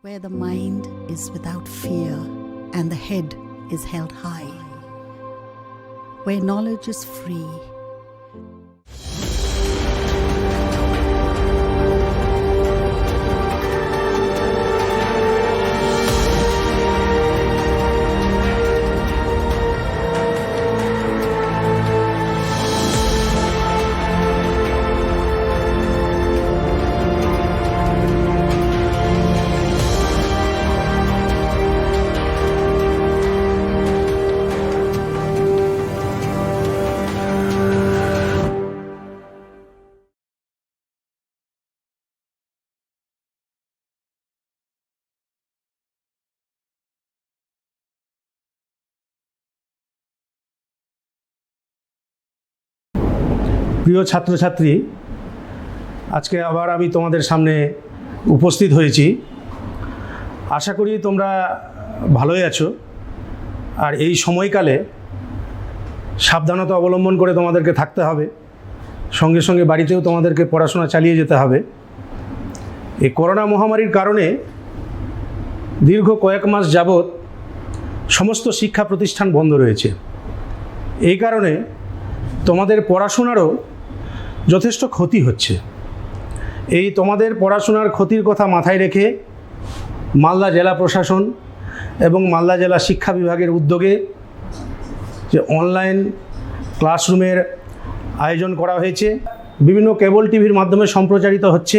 where the mind is without fear and the head is held high, where knowledge is free. প্রিয় ছাত্রছাত্রী, আজকে আবার আমি তোমাদের সামনে উপস্থিত হয়েছি। আশা করি তোমরা ভালোই আছো। আর এই সময়কালে সাবধানতা অবলম্বন করে তোমাদেরকে থাকতে হবে, সঙ্গে সঙ্গে বাড়িতেও তোমাদেরকে পড়াশোনা চালিয়ে যেতে হবে। এই করোনা মহামারীর কারণে দীর্ঘ কয়েক মাস যাবৎ সমস্ত শিক্ষা প্রতিষ্ঠান বন্ধ রয়েছে। এই কারণে তোমাদের পড়াশোনারও যথেষ্ট ক্ষতি হচ্ছে। এই তোমাদের পড়াশোনার ক্ষতির কথা মাথায় রেখে মালদা জেলা প্রশাসন এবং মালদা জেলা শিক্ষা বিভাগের উদ্যোগে যে অনলাইন ক্লাসরুমের আয়োজন করা হয়েছে, বিভিন্ন কেবল টিভির মাধ্যমে সম্প্রচারিত হচ্ছে।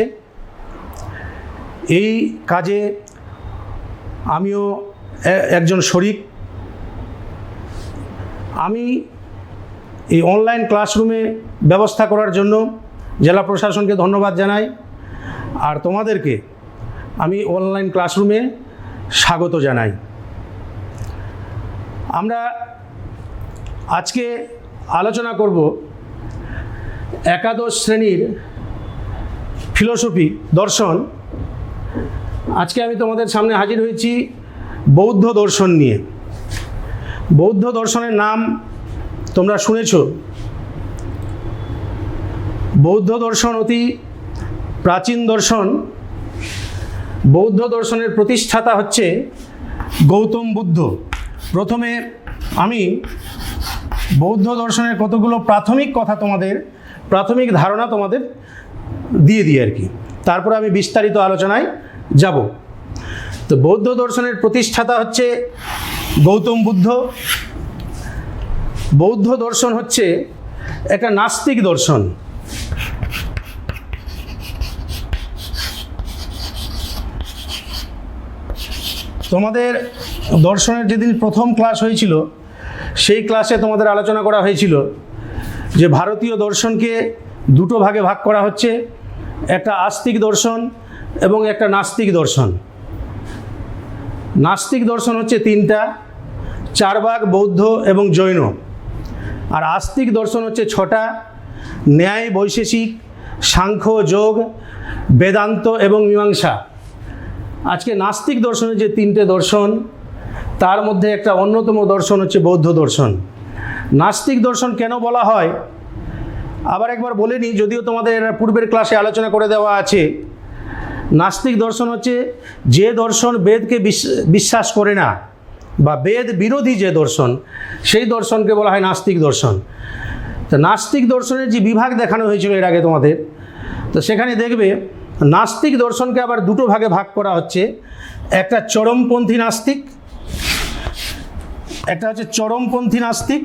এই কাজে আমিও একজন শরিক। আমি এই অনলাইন ক্লাসরুমে ব্যবস্থা করার জন্য জেলা প্রশাসনকে ধন্যবাদ জানাই। আর তোমাদেরকে আমি অনলাইন ক্লাসরুমে স্বাগত জানাই। আমরা আজকে আলোচনা করব একাদশ শ্রেণীর ফিলোসফি দর্শন। আজকে আমি তোমাদের সামনে হাজির হয়েছি বৌদ্ধ দর্শন নিয়ে। বৌদ্ধ দর্শনের নাম তোমরা শুনেছ। বৌদ্ধ দর্শন অতি প্রাচীন দর্শন। বৌদ্ধ দর্শনের প্রতিষ্ঠাতা হচ্ছে গৌতম বুদ্ধ। প্রথমে আমি বৌদ্ধ দর্শনের কতগুলো প্রাথমিক কথা প্রাথমিক ধারণা তোমাদের দিয়ে দিই আর কি, তারপরে আমি বিস্তারিত আলোচনায় যাব। তো বৌদ্ধ দর্শনের প্রতিষ্ঠাতা হচ্ছে গৌতম বুদ্ধ। বৌদ্ধ দর্শন হচ্ছে একটা নাস্তিক দর্শন। তোমাদের দর্শনের যেদিন প্রথম ক্লাস হয়েছিল, সেই ক্লাসে তোমাদের আলোচনা করা হয়েছিল যে ভারতীয় দর্শনকে দুটো ভাগে ভাগ করা হচ্ছে, একটা আস্তিক দর্শন এবং একটা নাস্তিক দর্শন। নাস্তিক দর্শন হচ্ছে তিনটা: চারবাক, বৌদ্ধ এবং জৈন। আর আস্তিক দর্শন হচ্ছে ছটা: ন্যায়, বৈশেষিক, সাংখ্য, যোগ, বেদান্ত এবং মীমাংসা। আজকে নাস্তিক দর্শনের যে তিনটে দর্শন, তার মধ্যে একটা অন্যতম দর্শন হচ্ছে বৌদ্ধ দর্শন। নাস্তিক দর্শন কেন বলা হয় আবার একবার বলে নিই, যদিও তোমাদের পূর্বের ক্লাসে আলোচনা করে দেওয়া আছে। নাস্তিক দর্শন হচ্ছে যে দর্শন বেদকে বিশ্বাস করে না বা বেদ বিরোধী যে দর্শন, সেই দর্শনকে বলা হয় নাস্তিক দর্শন। তো নাস্তিক দর্শনের যে বিভাগ দেখানো হয়েছিল এর আগে তোমাদের, তো সেখানে দেখবে নাস্তিক দর্শনকে আবার দুটো ভাগে ভাগ করা হচ্ছে। একটা চরমপন্থী নাস্তিক, একটা হচ্ছে চরমপন্থী নাস্তিক,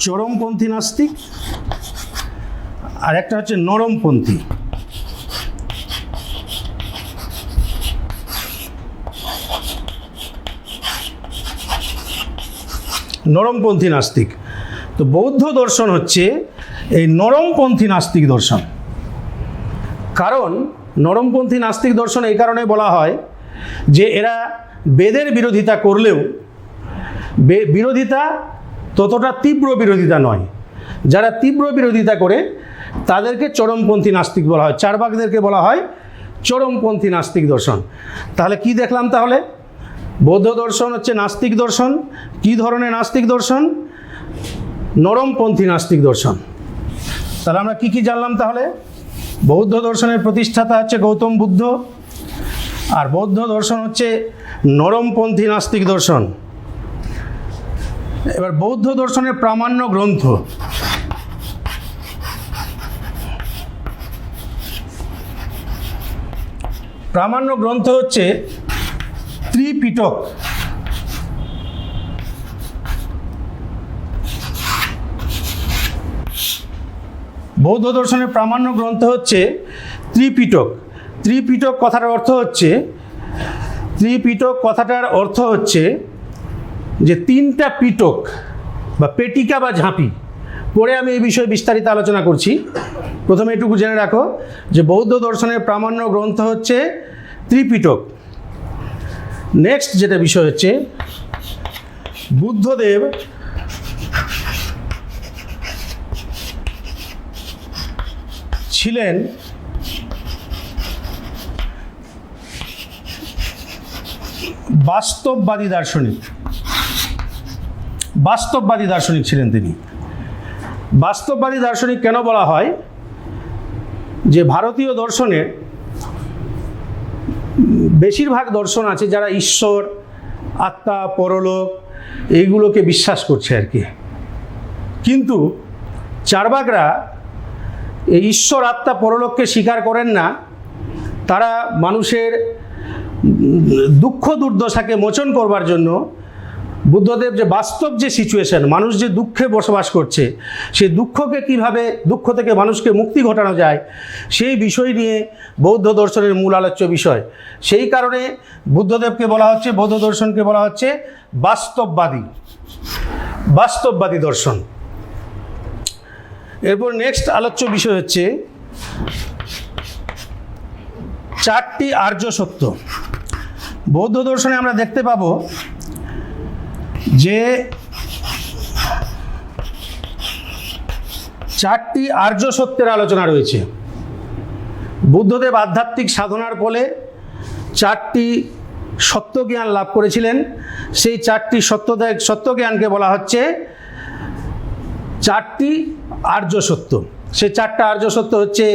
চরমপন্থী নাস্তিক, আর একটা হচ্ছে নরমপন্থী। নরমপন্থী নাস্তিক। তো বৌদ্ধ দর্শন হচ্ছে এই নরমপন্থী নাস্তিক দর্শন। কারণ নরমপন্থী নাস্তিক দর্শন এই কারণে বলা হয় যে এরা বেদের বিরোধিতা করলেও বিরোধিতা ততটা তীব্র বিরোধিতা নয়। যারা তীব্র বিরোধিতা করে তাদেরকে চরমপন্থী নাস্তিক বলা হয়। চারবাকদেরকে বলা হয় চরমপন্থী নাস্তিক দর্শন। তাহলে কি দেখলাম? তাহলে বৌদ্ধ দর্শন হচ্ছে নাস্তিক দর্শন। কি ধরনের নাস্তিক দর্শন? নরমপন্থী নাস্তিক দর্শন। তাহলে আমরা কি জানলাম? তাহলে বৌদ্ধ দর্শনের প্রতিষ্ঠাতা হচ্ছে গৌতম বুদ্ধ, আর বৌদ্ধ দর্শন হচ্ছে নরমপন্থী নাস্তিক দর্শন। এবার বৌদ্ধ দর্শনের প্রামাণ্য গ্রন্থ, প্রামাণ্য গ্রন্থ হচ্ছে ত্রিপিটক। বৌদ্ধ দর্শনের প্রামাণ্য গ্রন্থ হচ্ছে ত্রিপিটক। ত্রিপিটক কথাটার অর্থ হচ্ছে, ত্রিপিটক কথাটার অর্থ হচ্ছে যে তিনটা পিটক বা পেটিকা বা ঝাঁপি। পরে আমি এই বিষয়ে বিস্তারিত আলোচনা করছি। প্রথমে এটুকু জেনে রাখো যে বৌদ্ধ দর্শনের প্রামাণ্য গ্রন্থ হচ্ছে ত্রিপিটক। নেক্সট যেটা বিষয় হচ্ছে, বুদ্ধদেব ছিলেন বাস্তববাদী দার্শনিক। বাস্তববাদী দার্শনিক ছিলেন তিনি। বাস্তববাদী দার্শনিক কেন বলা হয়? যে ভারতীয় দর্শনের বেশিরভাগ দর্শন আছে যারা ঈশ্বর, আত্মা, পরলোক এইগুলোকে বিশ্বাস করছে আর কি, কিন্তু চার্বাকরা এই ঈশ্বর, আত্মা, পরলোককে স্বীকার করেন না। তারা মানুষের দুঃখ দুর্দশাকে মোচন করবার জন্য বুদ্ধদেব যে বাস্তব যে সিচুয়েশন, মানুষ যে দুঃখে বসবাস করছে, সেই দুঃখকে কিভাবে, দুঃখ থেকে মানুষকে মুক্তি ঘটানো যায়, সেই বিষয় নিয়ে বৌদ্ধ দর্শনের মূল আলোচ্য বিষয়। সেই কারণে বুদ্ধদেবকে বলা হচ্ছে, বৌদ্ধ দর্শনকে বলা হচ্ছে বাস্তববাদী, বাস্তববাদী দর্শন। এরপর নেক্সট আলোচ্য বিষয় হচ্ছে চারটি আর্য সত্য। বৌদ্ধ দর্শনে আমরা দেখতে পাবো যে চারটি আর্য সত্যের আলোচনা রয়েছে। বুদ্ধদেব আধ্যাত্মিক সাধনার ফলে চারটি সত্যজ্ঞান লাভ করেছিলেন। সেই চারটি সত্যজ্ঞানকে বলা হচ্ছে চারটি আর্য সত্য। সেই চারটা আর্য সত্য হচ্ছে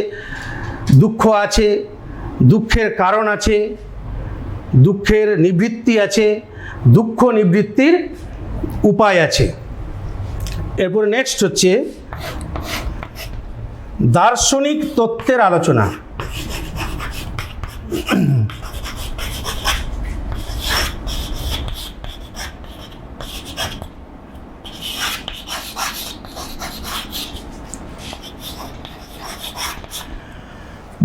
দুঃখ আছে, দুঃখের কারণ আছে, দুঃখের নিবৃত্তি আছে, দুঃখ নিবৃত্তির উপায় আছে। এরপর নেক্সট হচ্ছে দার্শনিক তত্ত্বের আলোচনা।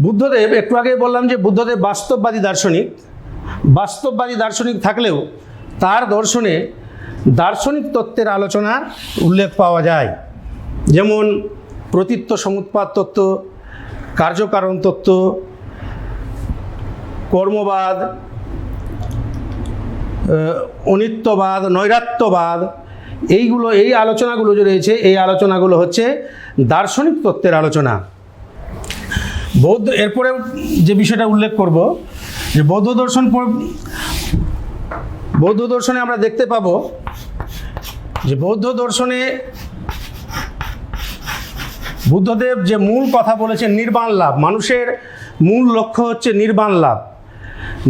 বুদ্ধদেব, একটু আগে বললাম যে বুদ্ধদেব বাস্তববাদী দার্শনিক। বাস্তববাদী দার্শনিক থাকলেও তার দর্শনে দার্শনিক তত্ত্বের আলোচনা উল্লেখ পাওয়া যায়, যেমন প্রতীত্ব সমুৎপাদ তত্ত্ব, কার্যকারণ তত্ত্ব, কর্মবাদ, অনিত্যবাদ, নৈরাত্যবাদ, এইগুলো, এই আলোচনাগুলো যে রয়েছে, এই আলোচনাগুলো হচ্ছে দার্শনিক তত্ত্বের আলোচনা। এরপরে যে বিষয়টা উল্লেখ করব যে বৌদ্ধ দর্শনে আমরা দেখতে পাবো যে বৌদ্ধ দর্শনে বুদ্ধদেব যে মূল কথা বলেছেন নির্বাণ লাভ। মানুষের মূল লক্ষ্য হচ্ছে নির্বাণ লাভ।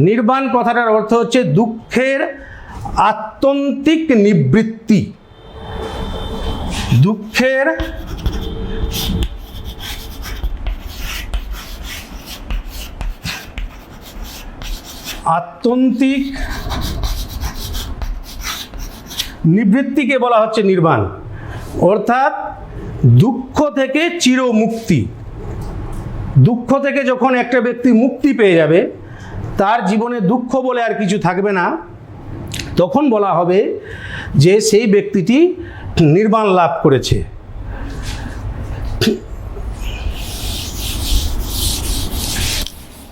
নির্বাণ কথাটার অর্থ হচ্ছে দুঃখের আত্যন্তিক নিবৃত্তি। দুঃখের আত্যন্তিক নিবৃত্তিকে বলা হচ্ছে নির্বাণ, অর্থাৎ দুঃখ থেকে চিরমুক্তি। দুঃখ থেকে যখন একটা ব্যক্তি মুক্তি পেয়ে যাবে, তার জীবনে দুঃখ বলে আর কিছু থাকবে না, তখন বলা হবে যে সেই ব্যক্তিটি নির্বাণ লাভ করেছে।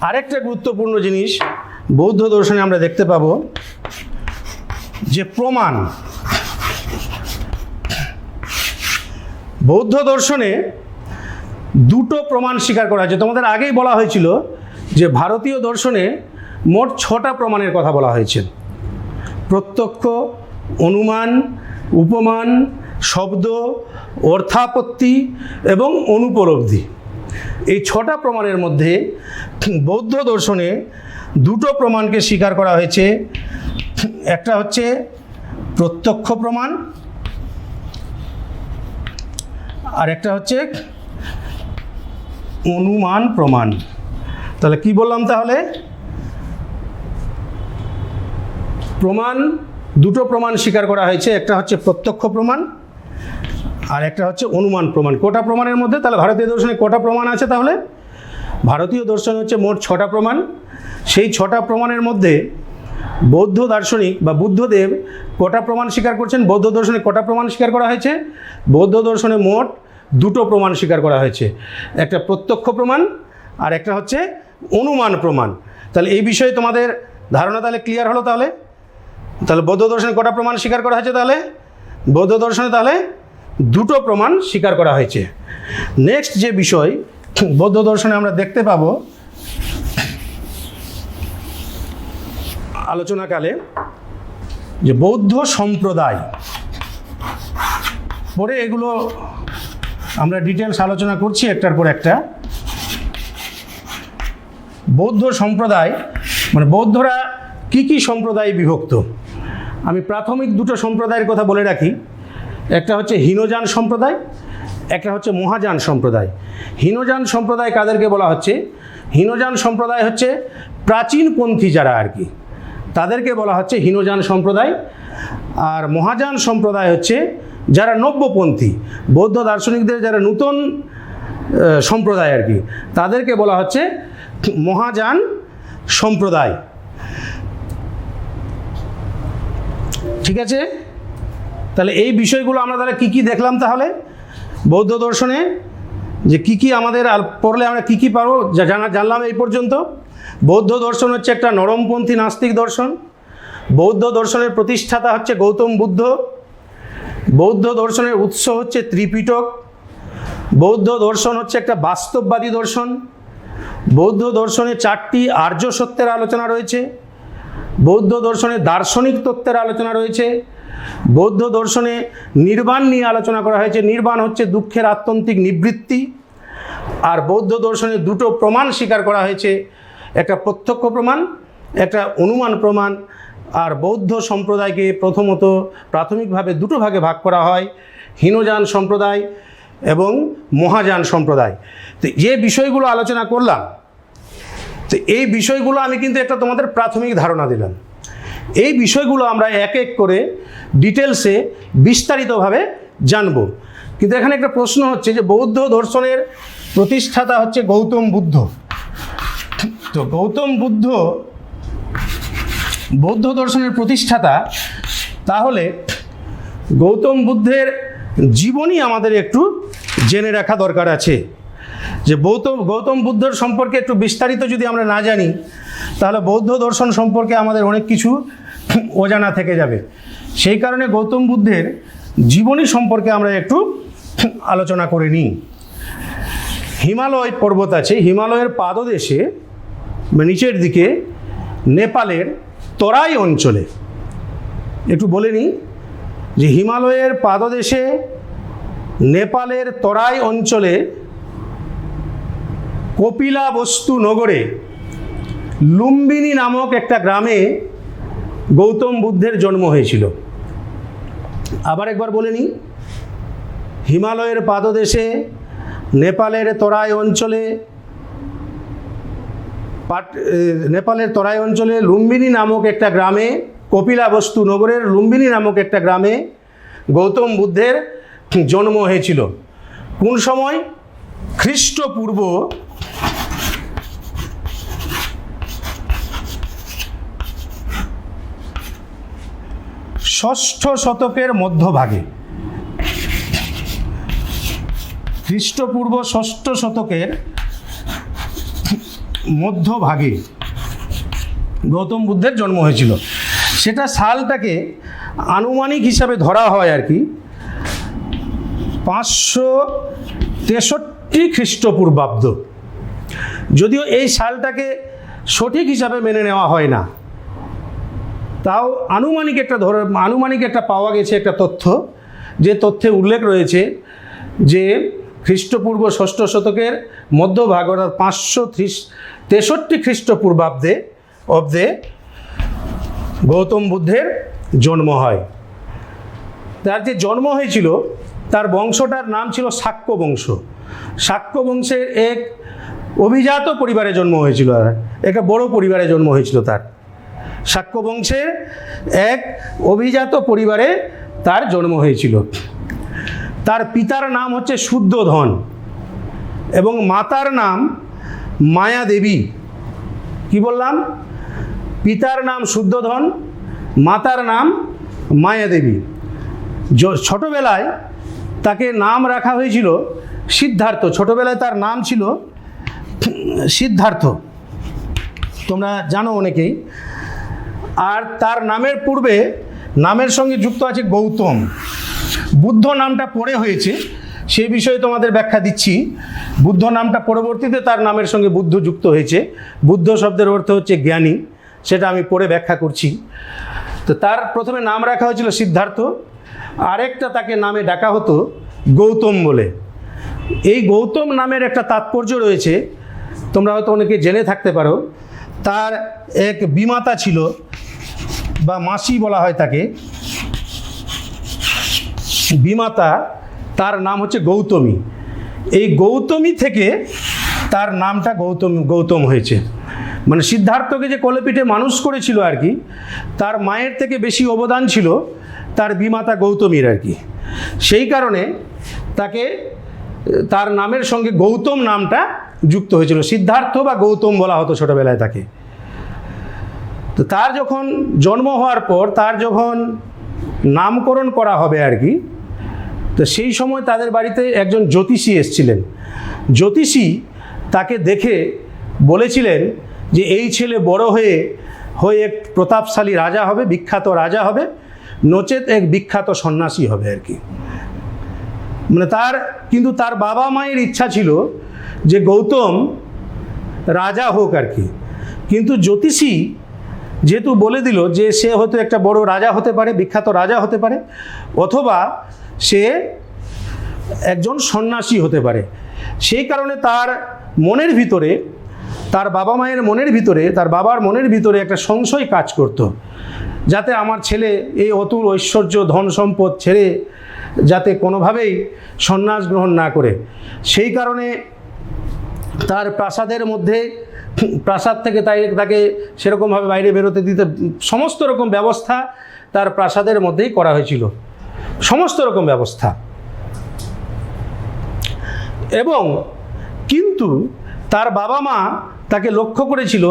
আরেকটা গুরুত্বপূর্ণ জিনিস বৌদ্ধ দর্শনে আমরা দেখতে পাবো যে প্রমাণ। বৌদ্ধ দর্শনে দুটো প্রমাণ স্বীকার করা হয়েছে। তোমাদের আগেই বলা হয়েছিল যে ভারতীয় দর্শনে মোট 6টা প্রমাণের কথা বলা হয়েছে: প্রত্যক্ষ, অনুমান, উপমান, শব্দ, অর্থাপত্তি এবং অনুপলব্ধি। এই 6টা প্রমাণের মধ্যে বৌদ্ধ দর্শনে 2টো প্রমাণকে স্বীকার করা হয়েছে। একটা হচ্ছে প্রত্যক্ষ প্রমাণ, আর একটা হচ্ছে অনুমান প্রমাণ। তাহলে কি বললাম? তাহলে প্রমাণ, 2টো প্রমাণ স্বীকার করা হয়েছে, একটা হচ্ছে প্রত্যক্ষ প্রমাণ আর একটা হচ্ছে অনুমান প্রমাণ। কটা প্রমাণের মধ্যে? তাহলে ভারতীয় দর্শনে কটা প্রমাণ আছে? তাহলে ভারতীয় দর্শন হচ্ছে মোট 6টা প্রমাণ। সেই 6টা প্রমাণের মধ্যে বৌদ্ধ দার্শনিক বা বুদ্ধদেব কটা প্রমাণ স্বীকার করছেন? বৌদ্ধ দর্শনে কটা প্রমাণ স্বীকার করা হয়েছে? বৌদ্ধ দর্শনে মোট 2টো প্রমাণ স্বীকার করা হয়েছে, একটা প্রত্যক্ষ প্রমাণ আর একটা হচ্ছে অনুমান প্রমাণ। তাহলে এই বিষয়ে তোমাদের ধারণা তাহলে ক্লিয়ার হলো। তাহলে বৌদ্ধ দর্শনে কটা প্রমাণ স্বীকার করা হয়েছে? তাহলে বৌদ্ধ দর্শনে তাহলে 2টো প্রমাণ স্বীকার করা হয়েছে। নেক্সট যে বিষয় বৌদ্ধ দর্শনে আমরা দেখতে পাবো আলোচনাকালে, যে বৌদ্ধ সম্প্রদায়, পরে এগুলো আমরা ডিটেলস আলোচনা করছি একটার পর একটা। বৌদ্ধ সম্প্রদায় মানে বৌদ্ধরা কি সম্প্রদায়ে বিভক্ত। আমি প্রাথমিক 2টো সম্প্রদায়ের কথা বলে রাখি। একটা হচ্ছে হীনযান সম্প্রদায়, একটা হচ্ছে মহাযান সম্প্রদায়। হীনযান সম্প্রদায় কাদেরকে বলা হচ্ছে? হীনযান সম্প্রদায় হচ্ছে প্রাচীনপন্থী যারা আর কি, তাদেরকে বলা হচ্ছে হীনযান সম্প্রদায়। আর মহাযান সম্প্রদায় হচ্ছে যারা নব্যপন্থী, বৌদ্ধ দার্শনিকদের যারা নূতন সম্প্রদায় আর কি, তাদেরকে বলা হচ্ছে মহাযান সম্প্রদায়। ঠিক আছে? তাহলে এই বিষয়গুলো আমরা তাহলে কী দেখলাম? তাহলে বৌদ্ধ দর্শনে যে কী আমাদের পড়লে আমরা কী পারবো জানলাম এই পর্যন্ত। বৌদ্ধ দর্শন হচ্ছে একটা নরমপন্থী নাস্তিক দর্শন। বৌদ্ধ দর্শনের প্রতিষ্ঠাতা হচ্ছে গৌতম বুদ্ধ। বৌদ্ধ দর্শনের উৎস হচ্ছে ত্রিপিটক। বৌদ্ধ দর্শন হচ্ছে একটা বাস্তববাদী দর্শন। বৌদ্ধ দর্শনে 4টি আর্য সত্যের আলোচনা রয়েছে। বৌদ্ধ দর্শনে দার্শনিক তত্ত্বের আলোচনা রয়েছে। বৌদ্ধ দর্শনে নির্বাণ নিয়ে আলোচনা করা হয়েছে। নির্বাণ হচ্ছে দুঃখের আত্যন্তিক নিবৃত্তি। আর বৌদ্ধ দর্শনে 2টো প্রমাণ স্বীকার করা হয়েছে, একটা প্রত্যক্ষ প্রমাণ, একটা অনুমান প্রমাণ। আর বৌদ্ধ সম্প্রদায়কে প্রথমত প্রাথমিকভাবে 2টো ভাগে ভাগ করা হয়, হীনযান সম্প্রদায় এবং মহাযান সম্প্রদায়। তো যে বিষয়গুলো আলোচনা করলাম, তো এই বিষয়গুলো আমি কিন্তু একটা তোমাদের প্রাথমিক ধারণা দিলাম। এই বিষয়গুলো আমরা এক এক করে ডিটেলসে বিস্তারিতভাবে জানব। কিন্তু এখানে একটা প্রশ্ন হচ্ছে যে বৌদ্ধ দর্শনের প্রতিষ্ঠাতা হচ্ছে গৌতম বুদ্ধ। তো গৌতম বুদ্ধ বৌদ্ধ দর্শনের প্রতিষ্ঠাতা, তাহলে গৌতম বুদ্ধের জীবনী আমাদের একটু জেনে রাখা দরকার আছে। যে গৌতম বুদ্ধর সম্পর্কে একটু বিস্তারিত যদি আমরা না জানি, তাহলে বৌদ্ধ দর্শন সম্পর্কে আমাদের অনেক কিছু অজানা থেকে যাবে। সেই কারণে গৌতম বুদ্ধের জীবনী সম্পর্কে আমরা একটু আলোচনা করে নিই। হিমালয় পর্বত আছে, হিমালয়ের পাদদেশে নিচের দিকে নেপালের তরাই অঞ্চলে, একটু বলে নিই যে হিমালয়ের পাদদেশে নেপালের তরাই অঞ্চলে কপিলাবস্তু নগরে লুম্বিনী নামক একটা গ্রামে গৌতম বুদ্ধের জন্ম হয়েছিল। আবার একবার বলে নিই, হিমালয়ের পাদদেশে নেপালের তরাই অঞ্চলে লুম্বিনী নামক একটা গ্রামে, কপিলাবস্তু নগরের লুম্বিনী নামক একটা গ্রামে গৌতম বুদ্ধের জন্ম হয়েছিল। কোন সময়? খ্রিস্টপূর্ব 6ষ্ঠ শতকের মধ্যভাগে। খ্রিস্টপূর্ব 6ষ্ঠ শতকের মধ্যভাগে গৌতম বুদ্ধের জন্ম হয়েছিল। সেটা সালটাকে আনুমানিক হিসাবে ধরা হয় আর কি 563 খ্রিস্টপূর্বাব্দ। যদিও এই সালটাকে সঠিক হিসাবে মেনে নেওয়া হয় না, তাও আনুমানিক একটা পাওয়া গেছে একটা তথ্য, যে তথ্যে উল্লেখ রয়েছে যে খ্রিস্টপূর্ব ষষ্ঠ শতকের মধ্যভাগ অর্থাৎ 563 খ্রিস্টপূর্বাব্দে গৌতম বুদ্ধের জন্ম হয়। তার যে জন্ম হয়েছিল তার বংশটার নাম ছিল শাক্য বংশ। শাক্য বংশের এক অভিজাত পরিবারে জন্ম হয়েছিল, একটা বড় পরিবারে জন্ম হয়েছিল তার। শাক্য বংশের এক অভিজাত পরিবারে তার জন্ম হয়েছিল। তার পিতার নাম হচ্ছে শুদ্ধোধন এবং মাতার নাম মায়া দেবী। কি বললাম? পিতার নাম শুদ্ধোধন, মাতার নাম মায়া দেবী। ছোটবেলায় তাকে নাম রাখা হয়েছিল সিদ্ধার্থ। ছোটবেলায় তার নাম ছিল সিদ্ধার্থ, তোমরা জানো অনেকেই। আর তার নামের পূর্বে নামের সঙ্গে যুক্ত আছে গৌতম। বুদ্ধ নামটা পরে হয়েছে, সেই বিষয়ে তোমাদের ব্যাখ্যা দিচ্ছি। বুদ্ধ নামটা পরবর্তীতে তার নামের সঙ্গে বুদ্ধ যুক্ত হয়েছে। বুদ্ধ শব্দের অর্থ হচ্ছে জ্ঞানী, সেটা আমি পরে ব্যাখ্যা করছি। তো তার প্রথমে নাম রাখা হয়েছিল সিদ্ধার্থ, আরেকটা তাকে নামে ডাকা হতো গৌতম বলে। এই গৌতম নামের একটা তাৎপর্য রয়েছে, তোমরা হয়তো অনেকে জেনে থাকতে পারো। তার এক বিমাতা ছিল বা মাসি বলা হয় তাকে, বিমাতা, তার নাম হচ্ছে গৌতমী। এই গৌতমী থেকে তার নামটা গৌতম হয়েছে। মানে সিদ্ধার্থকে যে কোলেপিঠে মানুষ করেছিল আর কি, তার মায়ের থেকে বেশি অবদান ছিল তার বিমাতা গৌতমীর আর কি। সেই কারণে তাকে তার নামের সঙ্গে গৌতম নামটা যুক্ত হয়েছিল। সিদ্ধার্থ বা গৌতম বলা হতো ছোটোবেলায় তাকে। তো তার যখন জন্ম হওয়ার পর তার যখন নামকরণ করা হবে আর কি, তো সেই সময় তাদের বাড়িতে একজন জ্যোতিষী এসেছিলেন। জ্যোতিষী তাকে দেখে বলেছিলেন যে এই ছেলে বড় হয়ে এক প্রতাপশালী রাজা হবে, বিখ্যাত রাজা হবে, নচেত এক বিখ্যাত সন্ন্যাসী হবে আর কি। মানে কিন্তু তার বাবা মায়ের ইচ্ছা ছিল যে গৌতম রাজা হোক আর কি। কিন্তু জ্যোতিষী যেহেতু বলে দিল যে সে হয়তো একটা বড় রাজা হতে পারে, বিখ্যাত রাজা হতে পারে, অথবা সে একজন সন্ন্যাসী হতে পারে, সেই কারণে তার মনের ভিতরে, তার বাবা মায়ের মনের ভিতরে, তার বাবার মনের ভিতরে একটা সংশয় কাজ করত, যাতে আমার ছেলে এই অতুল ঐশ্বর্য ধন সম্পদ ছেড়ে যাতে কোনোভাবেই সন্ন্যাস গ্রহণ না করে। সেই কারণে তার প্রাসাদের মধ্যে, প্রাসাদ থেকে তাকে সেরকমভাবে বাইরে বেরোতে দিতে সমস্ত রকম ব্যবস্থা তার প্রাসাদের মধ্যেই করা হয়েছিল, সমস্ত রকম ব্যবস্থা। এবং কিন্তু তার বাবা মা তাকে লক্ষ্য করেছিল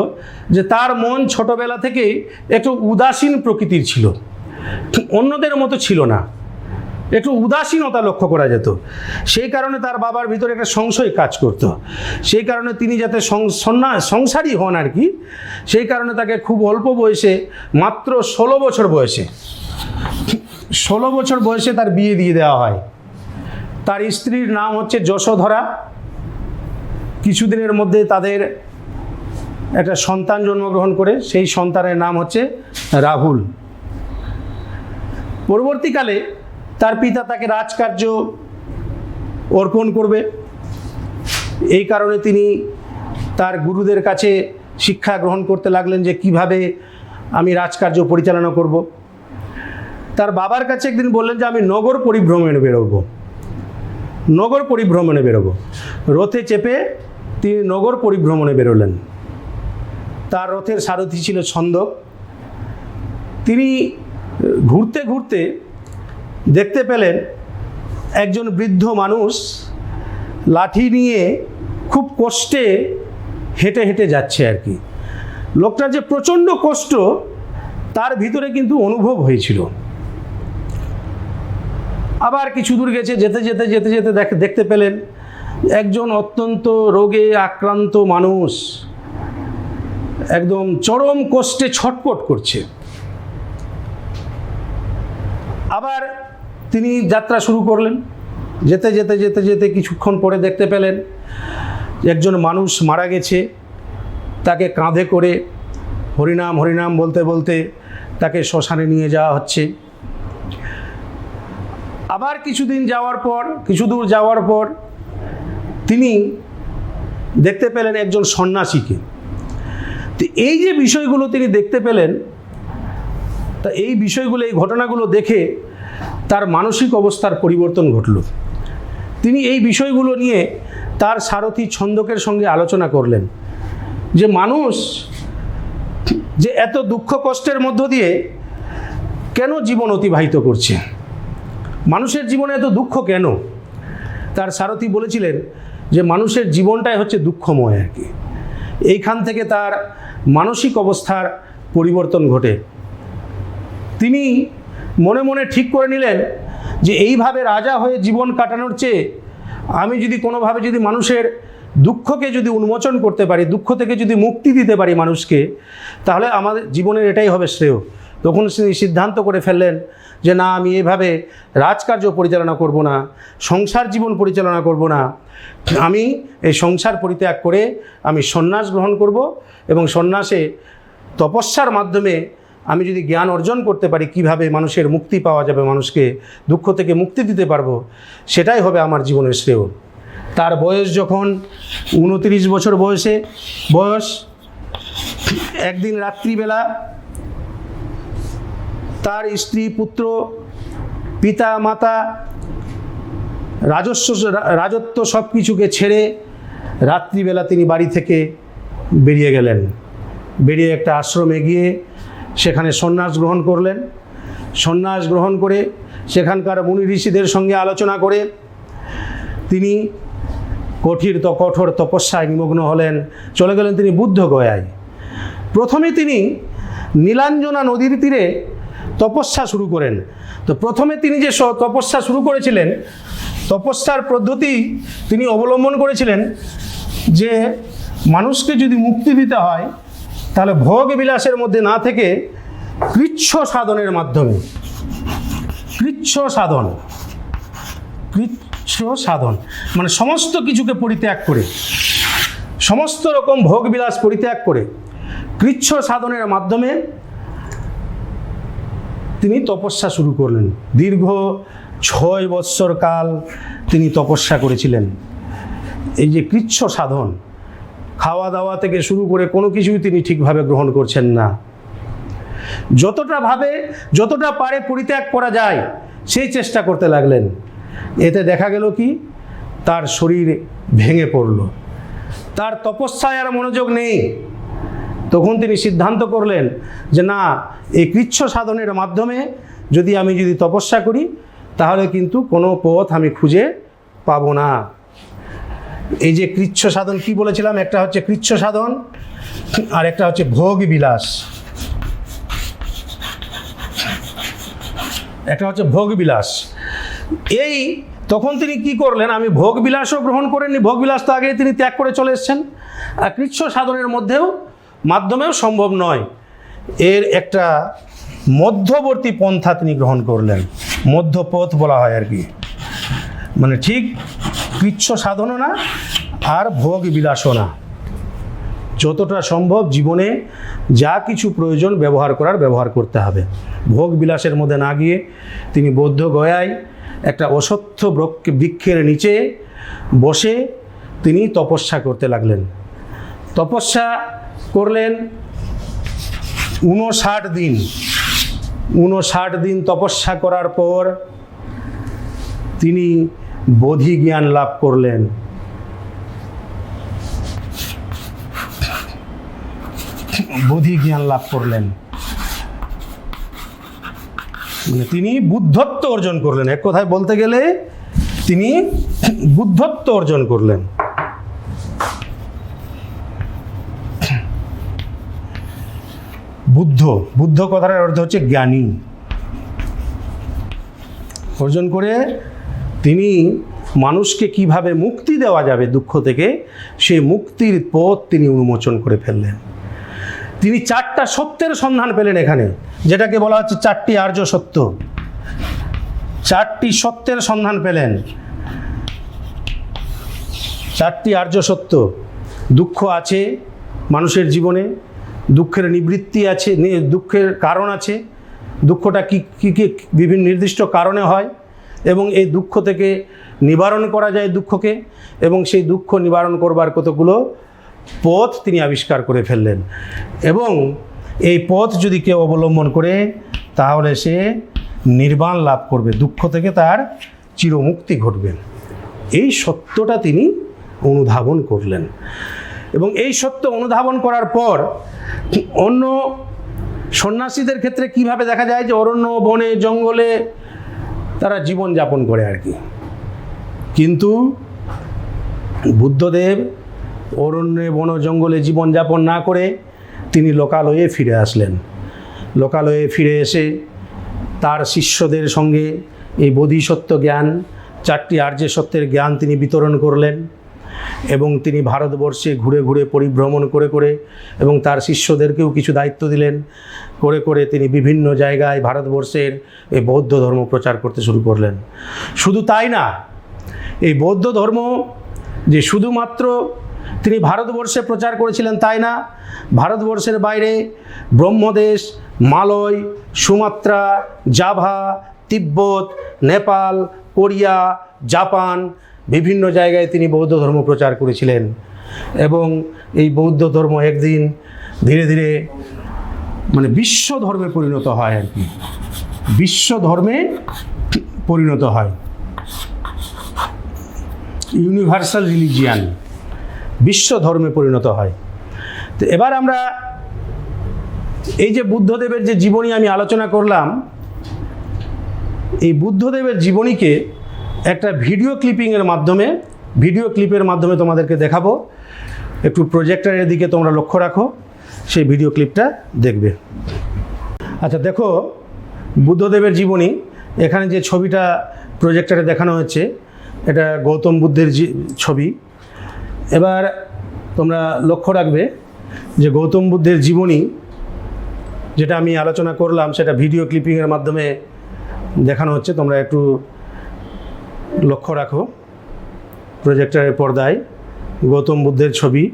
যে তার মন ছোটবেলা থেকেই একটু উদাসীন প্রকৃতির ছিল, অন্যদের মতো ছিল না, একটু উদাসীনতা লক্ষ্য করা যেত। সেই কারণে তার বাবার ভিতরে একটা সংশয় কাজ করত। সেই কারণে তিনি যাতে সংসারী হন আর কি, সেই কারণে তাকে খুব অল্প বয়সে, মাত্র 16 বছর বয়সে, 16 বছর বয়সে তার বিয়ে দিয়ে দেওয়া হয়। তার স্ত্রীর নাম হচ্ছে যশোধরা। কিছুদিনের মধ্যে তাদের একটা সন্তান জন্মগ্রহণ করে, সেই সন্তানের নাম হচ্ছে রাহুল। পরবর্তীকালে তার পিতা তাকে রাজকার্য অর্পণ করবে, এই কারণে তিনি তার গুরুদের কাছে শিক্ষা গ্রহণ করতে লাগলেন যে কিভাবে আমি রাজকার্য পরিচালনা করব। তার বাবার কাছে একদিন বললেন যে আমি নগর পরিভ্রমণে বেরোবো, নগর পরিভ্রমণে বেরোবো। রথে চেপে তিনি নগর পরিভ্রমণে বেরোলেন। তার রথের সারথি ছিল ছন্দক। তিনি ঘুরতে ঘুরতে দেখতে পেলেন একজন বৃদ্ধ মানুষ লাঠি নিয়ে খুব কষ্টে হেঁটে হেঁটে যাচ্ছে আর কি। লোকটার যে প্রচণ্ড কষ্ট তার ভিতরে কিন্তু অনুভব হয়েছিল। আবার কিছু দূর গেছে, যেতে যেতে যেতে যেতে দেখতে পেলেন একজন অত্যন্ত রোগে আক্রান্ত মানুষ একদম চরম কষ্টে ছটফট করছে। আবার তিনি যাত্রা শুরু করলেন। যেতে যেতে যেতে যেতে কিছুক্ষণ পরে দেখতে পেলেন একজন মানুষ মারা গেছে। তাকে কাঁধে করে হরিনাম হরিনাম বলতে বলতে তাকে শ্মশানে নিয়ে যাওয়া হচ্ছে। আবার কিছু দূর যাওয়ার পর তিনি দেখতে পেলেন একজন সন্ন্যাসীকে। তো এই যে বিষয়গুলো তিনি দেখতে পেলেন, তা এই বিষয়গুলো, এই ঘটনাগুলো দেখে তার মানসিক অবস্থার পরিবর্তন ঘটল। তিনি এই বিষয়গুলো নিয়ে তার সারথি ছন্দকের সঙ্গে আলোচনা করলেন যে মানুষ যে এত দুঃখ কষ্টের মধ্য দিয়ে কেন জীবন অতিবাহিত করছে, মানুষের জীবনে এত দুঃখ কেন? তার সারথি বলেছিলেন যে মানুষের জীবনটাই হচ্ছে দুঃখময় আর কি। এইখান থেকে তার মানসিক অবস্থার পরিবর্তন ঘটে। তিনি মনে মনে ঠিক করে নিলেন যে এইভাবে রাজা হয়ে জীবন কাটানোর চেয়ে আমি যদি কোনোভাবে যদি মানুষের দুঃখকে যদি উন্মোচন করতে পারি, দুঃখ থেকে যদি মুক্তি দিতে পারি মানুষকে, তাহলে আমাদের জীবনের এটাই হবে শ্রেয়। তখন তিনি সিদ্ধান্ত করে ফেললেন যে না, আমি এভাবে রাজকার্য পরিচালনা করব না, সংসার জীবন পরিচালনা করব না, আমি এই সংসার পরিত্যাগ করে আমি সন্ন্যাস গ্রহণ করব এবং সন্ন্যাসে তপস্যার মাধ্যমে আমি যদি জ্ঞান অর্জন করতে পারি কিভাবে মানুষের মুক্তি পাওয়া যাবে, মানুষকে দুঃখ থেকে মুক্তি দিতে পারবো, সেটাই হবে আমার জীবনের শ্রেয়। তার বয়স যখন 29 বছর বয়স, একদিন রাত্রিবেলা তার স্ত্রী, পুত্র, পিতা, মাতা, রাজত্ব সব কিছুকে ছেড়ে রাত্রিবেলা তিনি বাড়ি থেকে বেরিয়ে গেলেন। বেরিয়ে একটা আশ্রমে গিয়ে সেখানে সন্ন্যাস গ্রহণ করলেন। সন্ন্যাস গ্রহণ করে সেখানকার মুনি ঋষিদের সঙ্গে আলোচনা করে তিনি কঠোর তপস্যায় নিমগ্ন হলেন। চলে গেলেন তিনি বুদ্ধগয়ায়। প্রথমে তিনি নীলাঞ্জনা নদীর তীরে তপস্যা শুরু করেন। তো প্রথমে তিনি যে তপস্যা শুরু করেছিলেন, তপস্যার পদ্ধতি তিনি অবলম্বন করেছিলেন যে মানুষকে যদি মুক্তি দিতে হয় তাহলে ভোগ বিলাসের মধ্যে না থেকে কৃচ্ছ সাধনের মাধ্যমে, কৃচ্ছ সাধন মানে সমস্ত কিছুকে পরিত্যাগ করে, সমস্ত রকম ভোগ বিলাস পরিত্যাগ করে কৃচ্ছ সাধনের মাধ্যমে তিনি তপস্যা শুরু করলেন। দীর্ঘ 6 বৎসর কাল তিনি তপস্যা করেছিলেন। এই যে কৃচ্ছ সাধন, খাওয়া দাওয়া থেকে শুরু করে কোনো কিছুই তিনি ঠিকভাবে গ্রহণ করছেন না। যতটা পারে পরিত্যাগ করা যায় সেই চেষ্টা করতে লাগলেন। এতে দেখা গেল কি, তার শরীর ভেঙে পড়ল, তার তপস্যায় আর মনোযোগ নেই। তখন তিনি সিদ্ধান্ত করলেন যে না, এই কৃচ্ছ সাধনের মাধ্যমে যদি আমি তপস্যা করি তাহলে কিন্তু কোনো পথ আমি খুঁজে পাবো না। এই যে কৃচ্ছ সাধন কি বলেছিলাম, একটা হচ্ছে কৃচ্ছ সাধন আর একটা হচ্ছে ভোগ বিলাস। একটা হচ্ছে ভোগ বিলাস। এই তখন তিনি কি করলেন, আমি ভোগ বিলাসও গ্রহণ করেননি, ভোগ বিলাস তো আগে তিনি ত্যাগ করে চলে এসেছেন। আর কৃচ্ছ সাধনের মাধ্যমেও সম্ভব নয়, এর একটা মধ্যবর্তী পন্থা তিনি গ্রহণ করলেন। মধ্যপথ বলা হয় আর কি, মানে ঠিক কৃচ্ছ সাধনও না আর ভোগ বিলাসও না। যতটা সম্ভব জীবনে যা কিছু প্রয়োজন ব্যবহার করতে হবে। ভোগ বিলাসের মধ্যে না গিয়ে তিনি বৌদ্ধগয়ায় একটা অশ্বত্থ বৃক্ষের নিচে বসে তিনি তপস্যা করতে লাগলেন। তপস্যা করলেন 59 দিন তপস্যা করার পর তিনি বোধি জ্ঞান লাভ করলেন। মানে তিনি বুদ্ধত্ব অর্জন করলেন। এক কথায় বলতে গেলে তিনি বুদ্ধত্ব অর্জন করলেন। বুদ্ধ কথার অর্থ হচ্ছে জ্ঞানী। অর্জন করে তিনি মানুষকে কিভাবে মুক্তি দেওয়া যাবে দুঃখ থেকে, সেই মুক্তির পথ তিনি উন্মোচন করে ফেললেন। তিনি 4টা সত্যের সন্ধান পেলেন এখানে, যেটাকে বলা হচ্ছে 4টি আর্য সত্য। 4টি সত্যের সন্ধান পেলেন। 4টি আর্য সত্য। দুঃখ আছে মানুষের জীবনে, দুঃখের নিবৃত্তি আছে, দুঃখের কারণ আছে, দুঃখটা কি বিভিন্ন নির্দিষ্ট কারণে হয় এবং এই দুঃখ থেকে নিবারণ করা যায় দুঃখকে, এবং সেই দুঃখ নিবারণ করবার কতগুলো পথ তিনি আবিষ্কার করে ফেললেন। এবং এই পথ যদি কেউ অবলম্বন করে তাহলে সে নির্বাণ লাভ করবে, দুঃখ থেকে তার চিরমুক্তি ঘটবে। এই সত্যটা তিনি অনুধাবন করলেন, এবং এই সত্য অনুধাবন করার পর অন্য সন্ন্যাসীদের ক্ষেত্রে কিভাবে দেখা যায় যে অরণ্য, বনে, জঙ্গলে তারা জীবন যাপন করে আর কি, কিন্তু বুদ্ধদেব অরণ্যে, বন, জঙ্গলে জীবনযাপন না করে তিনি লোকালয়ে ফিরে আসলেন। লোকালয়ে ফিরে এসে তার শিষ্যদের সঙ্গে এই বোধিসত্ত্ব জ্ঞান, 4টি আর্য সত্যের জ্ঞান তিনি বিতরণ করলেন, এবং তিনি ভারতবর্ষে ঘুরে ঘুরে পরিভ্রমণ করে করে এবং তার শিষ্যদেরকেও কিছু দায়িত্ব দিলেন, করে করে তিনি বিভিন্ন জায়গায় ভারতবর্ষের এই বৌদ্ধ ধর্ম প্রচার করতে শুরু করলেন। শুধু তাই না, এই বৌদ্ধ ধর্ম যে শুধুমাত্র তিনি ভারতবর্ষে প্রচার করেছিলেন তাই না, ভারতবর্ষের বাইরে ব্রহ্মদেশ, মালয়, সুমাত্রা, জাভা, তিব্বত, নেপাল, কোরিয়া, জাপান, বিভিন্ন জায়গায় তিনি বৌদ্ধ ধর্ম প্রচার করেছিলেন। এবং এই বৌদ্ধ ধর্ম একদিন ধীরে ধীরে মানে বিশ্ব ধর্মে পরিণত হয় আর কি, বিশ্ব ধর্মে পরিণত হয়, ইউনিভার্সাল রিলিজিয়ান, বিশ্ব ধর্মে পরিণত হয়। তো এবার আমরা এই যে বুদ্ধদেবের যে জীবনী আমি আলোচনা করলাম, এই বুদ্ধদেবের জীবনীকে একটা ভিডিও ক্লিপের মাধ্যমে তোমাদেরকে দেখাবো। একটু প্রজেক্টরের দিকে তোমরা লক্ষ্য রাখো, সেই ভিডিও ক্লিপটা দেখবে। আচ্ছা দেখো, বুদ্ধদেবের জীবনী, এখানে যে ছবিটা প্রজেক্টরে দেখানো হচ্ছে এটা গৌতম বুদ্ধের ছবি। এবার তোমরা লক্ষ্য রাখবে যে গৌতম বুদ্ধের জীবনী যেটা আমি আলোচনা করলাম সেটা ভিডিও ক্লিপিংয়ের মাধ্যমে দেখানো হচ্ছে। তোমরা একটু লক্ষ্য রাখো, প্রজেক্টরের পর্দায় গৌতম বুদ্ধের ছবি।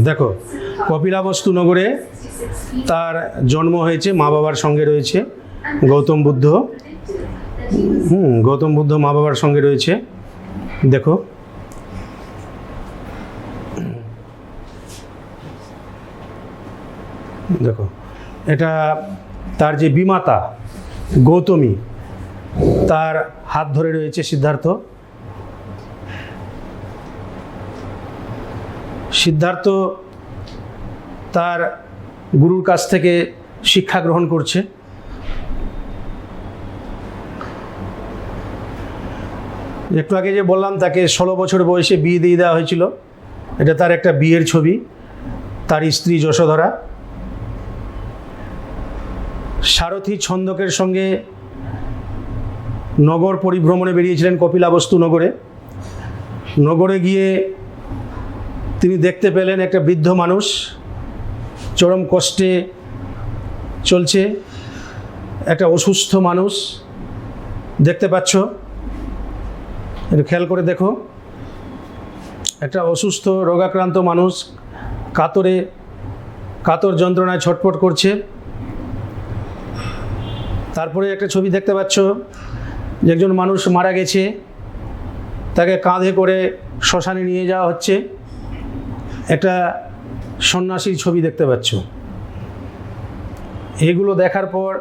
দেখো, কপিলাবস্তু নগরে তার জন্ম হয়েছে, মা বাবার সঙ্গে রয়েছে গৌতম বুদ্ধ। গৌতম বুদ্ধ মা বাবার সঙ্গে রয়েছে। দেখো, দেখো এটা তার যে বিমাতা গৌতমী, তার হাত ধরে রয়েছে সিদ্ধার্থ। সিদ্ধার্থ তার গুরুর কাছ থেকে শিক্ষা গ্রহণ করছে। একটু আগে যে বললাম তাকে 16 বছর বয়সে বিয়ে দিয়ে দেওয়া হয়েছিল, এটা তার একটা বিয়ের ছবি। তার স্ত্রী যশোধরা সারথী ছন্দকের সঙ্গে নগর পরিভ্রমণে বেরিয়েছিলেন, কপিলাবস্তু নগরে। নগরে গিয়ে তিনি দেখতে পেলেন একটা বৃদ্ধ মানুষ চরম কষ্টে চলছে, একটা অসুস্থ মানুষ দেখতে পাচ্ছ, একটু খেয়াল করে দেখো। একটা অসুস্থ রোগাক্রান্ত মানুষ কাতর যন্ত্রণায় ছটফট করছে। তারপরে একটা ছবি দেখতে পাচ্ছ যে একজন মানুষ মারা গেছে, তাকে কাঁধে করে শ্মশানে নিয়ে যাওয়া হচ্ছে। একটা সন্ন্যাসীর ছবি দেখতে পাচ্ছ। এগুলো দেখার পর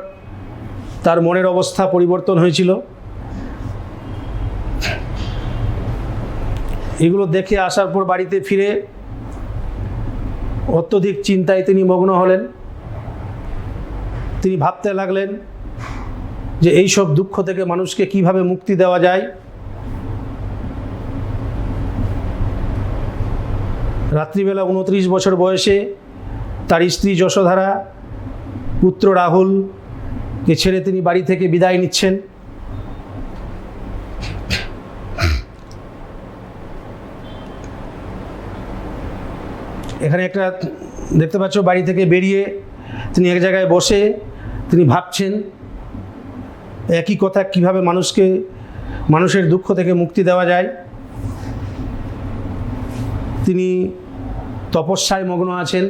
তার মনের অবস্থা পরিবর্তন হয়েছিল। এগুলো দেখে আসার পর বাড়িতে ফিরে অত্যধিক চিন্তায় তিনি মগ্ন হলেন। তিনি ভাবতে লাগলেন যে এই সব দুঃখ থেকে মানুষকে কিভাবে মুক্তি দেওয়া যায়। রাত্রিবেলা 29 বছর বয়সে তার স্ত্রী যশোধরা, পুত্র রাহুলকে ছেড়ে তিনি বাড়ি থেকে বিদায় নিচ্ছেন। এখানে একটা দেখতে পাচ্ছ, বাড়ি থেকে বেরিয়ে তিনি এক জায়গায় বসে তিনি ভাবছেন একই কথা, কিভাবে মানুষের দুঃখ থেকে মুক্তি দেওয়া যায়। তিনি তপস্যায় মগ্ন আছেন।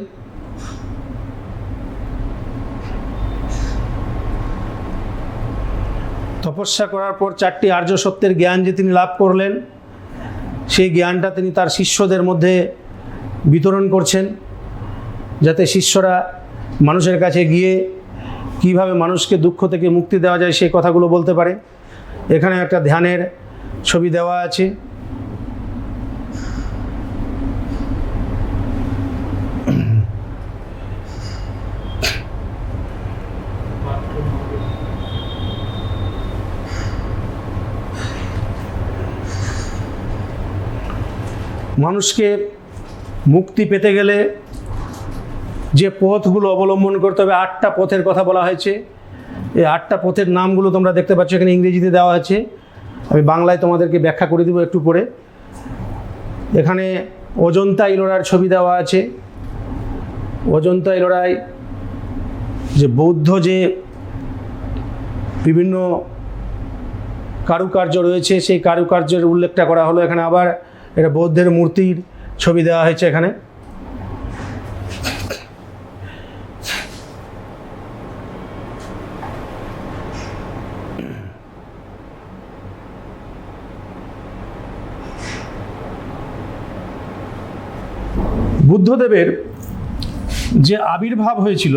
তপস্যা করার পর 4টি আর্য সত্যের জ্ঞান যে তিনি লাভ করলেন, সেই জ্ঞানটা তিনি তার শিষ্যদের মধ্যে বিতরণ করছেন, যাতে শিষ্যরা মানুষের কাছে গিয়ে কিভাবে মানুষকে দুঃখ থেকে মুক্তি দেওয়া যায় সেই কথাগুলো বলতে পারে। এখানে একটা ধ্যানের ছবি দেওয়া আছে। মানুষকে মুক্তি পেতে গেলে যে পথগুলো অবলম্বন করতে হবে, 8টা পথের কথা বলা হয়েছে। এই 8টা পথের নামগুলো তোমরা দেখতে পাচ্ছ এখানে ইংরেজিতে দেওয়া আছে, আমি বাংলায় তোমাদেরকে ব্যাখ্যা করে দেবো একটু পরে। এখানে অজন্তা ইলোরার ছবি দেওয়া আছে। অজন্তা ইলোরায় যে বৌদ্ধ যে বিভিন্ন কারুকার্য রয়েছে, সেই কারুকার্যের উল্লেখটা করা হলো এখানে। আবার এটা বৌদ্ধের মূর্তির ছবি দেওয়া হয়েছে এখানে। বুদ্ধদেবের যে আবির্ভাব হয়েছিল,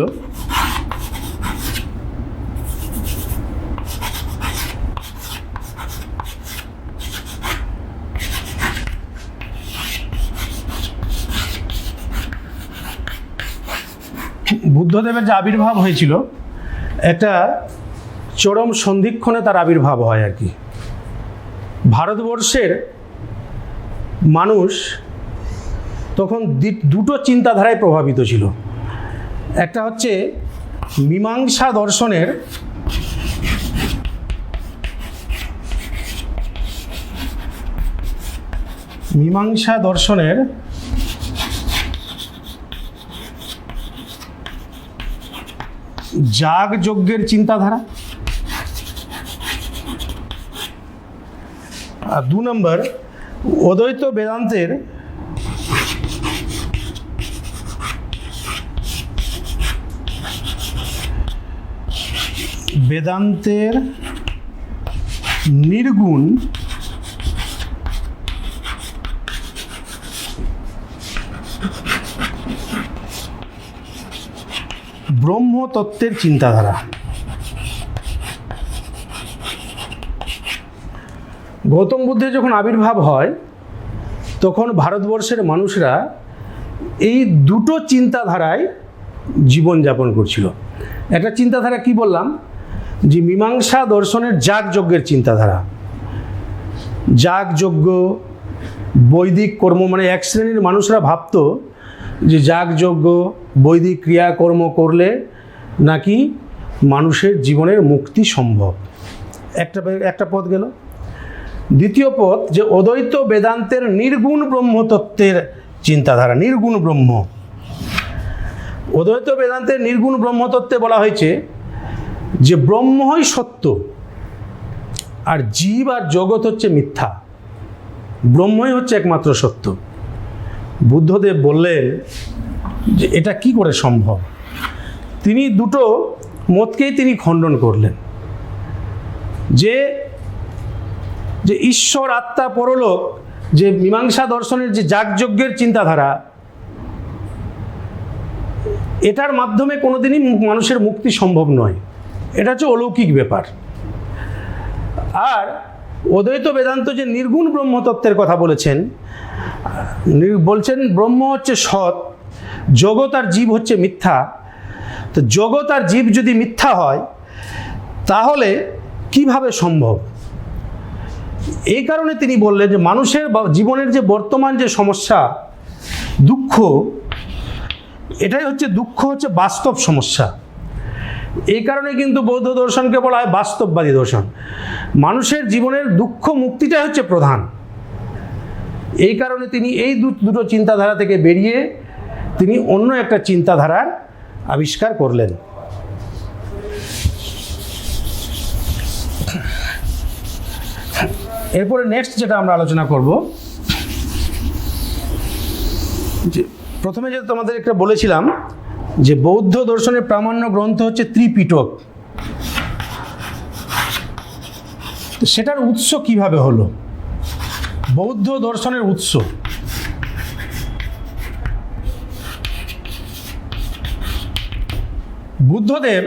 বুদ্ধদেবের যে আবির্ভাব হয়েছিল একটা চরম সন্ধিক্ষণে তার আবির্ভাব হয় আর কি। ভারতবর্ষের মানুষ তখন দুটো চিন্তাধারায় প্রভাবিত ছিল। একটা হচ্ছে মীমাংসা দর্শনের যাগযজ্ঞের চিন্তাধারা, আর 2 নম্বর অদ্বৈত বেদান্তের নির্গুণ ব্রহ্মতত্ত্বের চিন্তাধারা। গৌতম বুদ্ধের যখন আবির্ভাব হয় তখন ভারতবর্ষের মানুষরা এই দুটো চিন্তাধারায় জীবনযাপন করছিল। একটা চিন্তাধারা কি বললাম, যে মীমাংসা দর্শনের যাগযজ্ঞের চিন্তাধারা। যাগযজ্ঞ বৈদিক কর্ম, মানে এক শ্রেণীর মানুষরা ভাবত যে যাগযজ্ঞ বৈদিক ক্রিয়াকর্ম করলে নাকি মানুষের জীবনের মুক্তি সম্ভব। একটা পথ গেল। দ্বিতীয় পথ যে অদ্বৈত বেদান্তের নির্গুণ ব্রহ্মতত্ত্বের চিন্তাধারা। নির্গুণ ব্রহ্ম, অদ্বৈত বেদান্তের নির্গুণ ব্রহ্মতত্ত্বে বলা হয়েছে যে ব্রহ্মই সত্য আর জীব আর জগৎ হচ্ছে মিথ্যা, ব্রহ্মই হচ্ছে একমাত্র সত্য। বুদ্ধদেব বললেন যে এটা কি করে সম্ভব। তিনি দুটো মতকেই তিনি খণ্ডন করলেন, যে ঈশ্বর আত্মা পরলোক, যে মীমাংসা দর্শনের যে যাগযজ্ঞের চিন্তাধারা, এটার মাধ্যমে কোনোদিনই মানুষের মুক্তি সম্ভব নয়, এটা হচ্ছে অলৌকিক ব্যাপার। আর অদ্বৈত বেদান্ত যে নির্গুণ ব্রহ্মতত্ত্বের কথা বলছেন ব্রহ্ম হচ্ছে সৎ, জগৎ আর জীব হচ্ছে মিথ্যা। তো জগৎ আর জীব যদি মিথ্যা হয় তাহলে কিভাবে সম্ভব। এই কারণে তিনি বললেন যে মানুষের জীবনের যে বর্তমান যে সমস্যা দুঃখ, এটাই হচ্ছে দুঃখ হচ্ছে বাস্তব সমস্যা। এই কারণে কিন্তু বৌদ্ধ দর্শনকে বলা হয় বাস্তববাদী দর্শন। মানুষের জীবনের দুঃখ মুক্তিটাই হচ্ছে প্রধান। এই কারণে তিনি এই দুটো চিন্তাধারা থেকে বেরিয়ে তিনি অন্য একটা চিন্তাধারার আবিষ্কার করলেন। এরপরে নেক্সট যেটা আমরা আলোচনা করব, যে প্রথমে যেটা তোমাদের একটা বলেছিলাম যে বৌদ্ধ দর্শনের প্রামাণ্য গ্রন্থ হচ্ছে ত্রিপিটক। তো সেটার উৎস কিভাবে হলো? বৌদ্ধ দর্শনের উৎস বুদ্ধদেব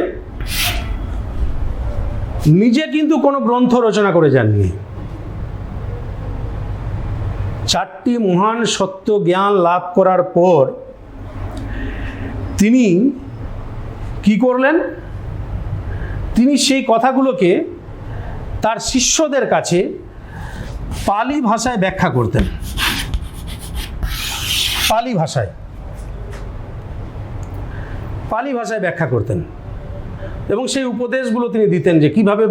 নিজে কিন্তু কোনো গ্রন্থ রচনা করে যাননি। 4টি মহান সত্য জ্ঞান লাভ করার পর তিনি কি করলেন? তিনি সেই কথাগুলোকে তার শিষ্যদের কাছে পালি ভাষায় ব্যাখ্যা করতেন। পালি ভাষায় ব্যাখ্যা করতেন এবং সেই উপদেশগুলো তিনি দিতেন যে কিভাবে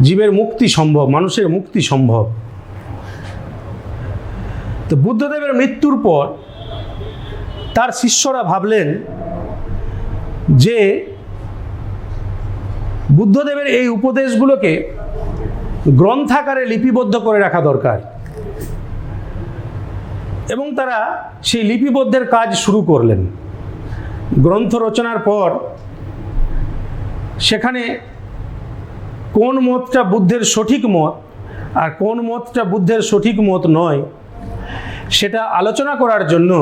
জীবের মুক্তি সম্ভব, মানুষের মুক্তি সম্ভব। তো বুদ্ধদেবের মৃত্যুর পর তার শিষ্যরা ভাবলেন যে বুদ্ধদেবের এই উপদেশগুলোকে গ্রন্থাকারে লিপিবদ্ধ করে রাখা দরকার এবং তারা সেই লিপিবদ্ধের কাজ শুরু করলেন। গ্রন্থ রচনার পর সেখানে কোন মতটা বুদ্ধের সঠিক মত আর কোন মতটা বুদ্ধের সঠিক মত নয় সেটা আলোচনা করার জন্য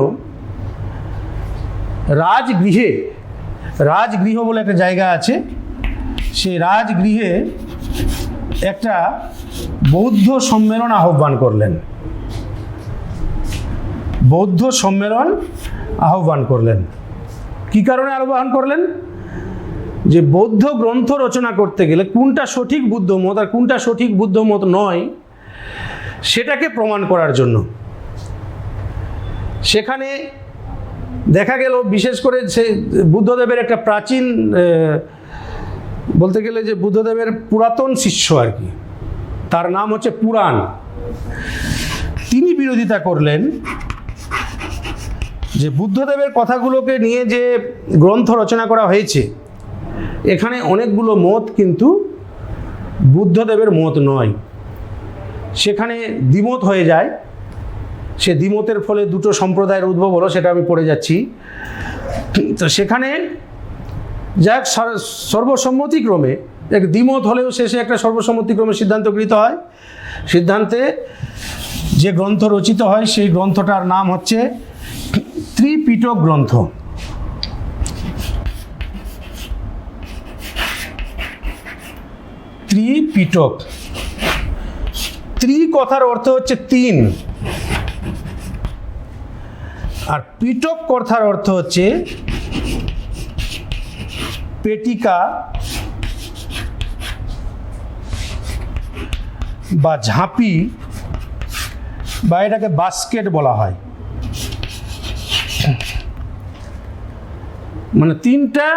রাজগৃহ বলে একটা জায়গা আছে, সেই রাজগৃহে একটা বৌদ্ধ সম্মেলন আহ্বান করলেন। কি কারণে আহ্বান করলেন? যে বৌদ্ধ গ্রন্থ রচনা করতে গেলে কোনটা সঠিক বুদ্ধ মত আর কোনটা সঠিক বুদ্ধ মত নয় সেটাকে প্রমাণ করার জন্য। সেখানে দেখা গেল বিশেষ করে সে বুদ্ধদেবের একটা প্রাচীন, বলতে গেলে যে বুদ্ধদেবের পুরাতন শিষ্য আর কি, তার নাম হচ্ছে পুরাণ। তিনি বিরোধিতা করলেন যে বুদ্ধদেবের কথাগুলোকে নিয়ে যে গ্রন্থ রচনা করা হয়েছে এখানে অনেকগুলো মত কিন্তু বুদ্ধদেবের মত নয়। সেখানে দ্বিমত হয়ে যায়। সে দ্বিমতের ফলে দুটো সম্প্রদায়ের উদ্ভব হলো, সেটা আমি পড়ে যাচ্ছি। তো সেখানে যাক সর্বসম্মতিক্রমে এক দ্বিমত হলেও শেষে একটা সর্বসম্মতিক্রমে সিদ্ধান্ত গৃহীত হয়। সিদ্ধান্তে যে গ্রন্থ রচিত হয় সেই গ্রন্থটার নাম হচ্ছে ত্রিপিটক গ্রন্থ। ত্রিপিটক, ত্রি কথার অর্থ হচ্ছে 3 আর পিটক কথার অর্থ হচ্ছে পেটিকা বা ঝাঁপি বা এটাকে বাস্কেট বলা হয়। মানে 3টা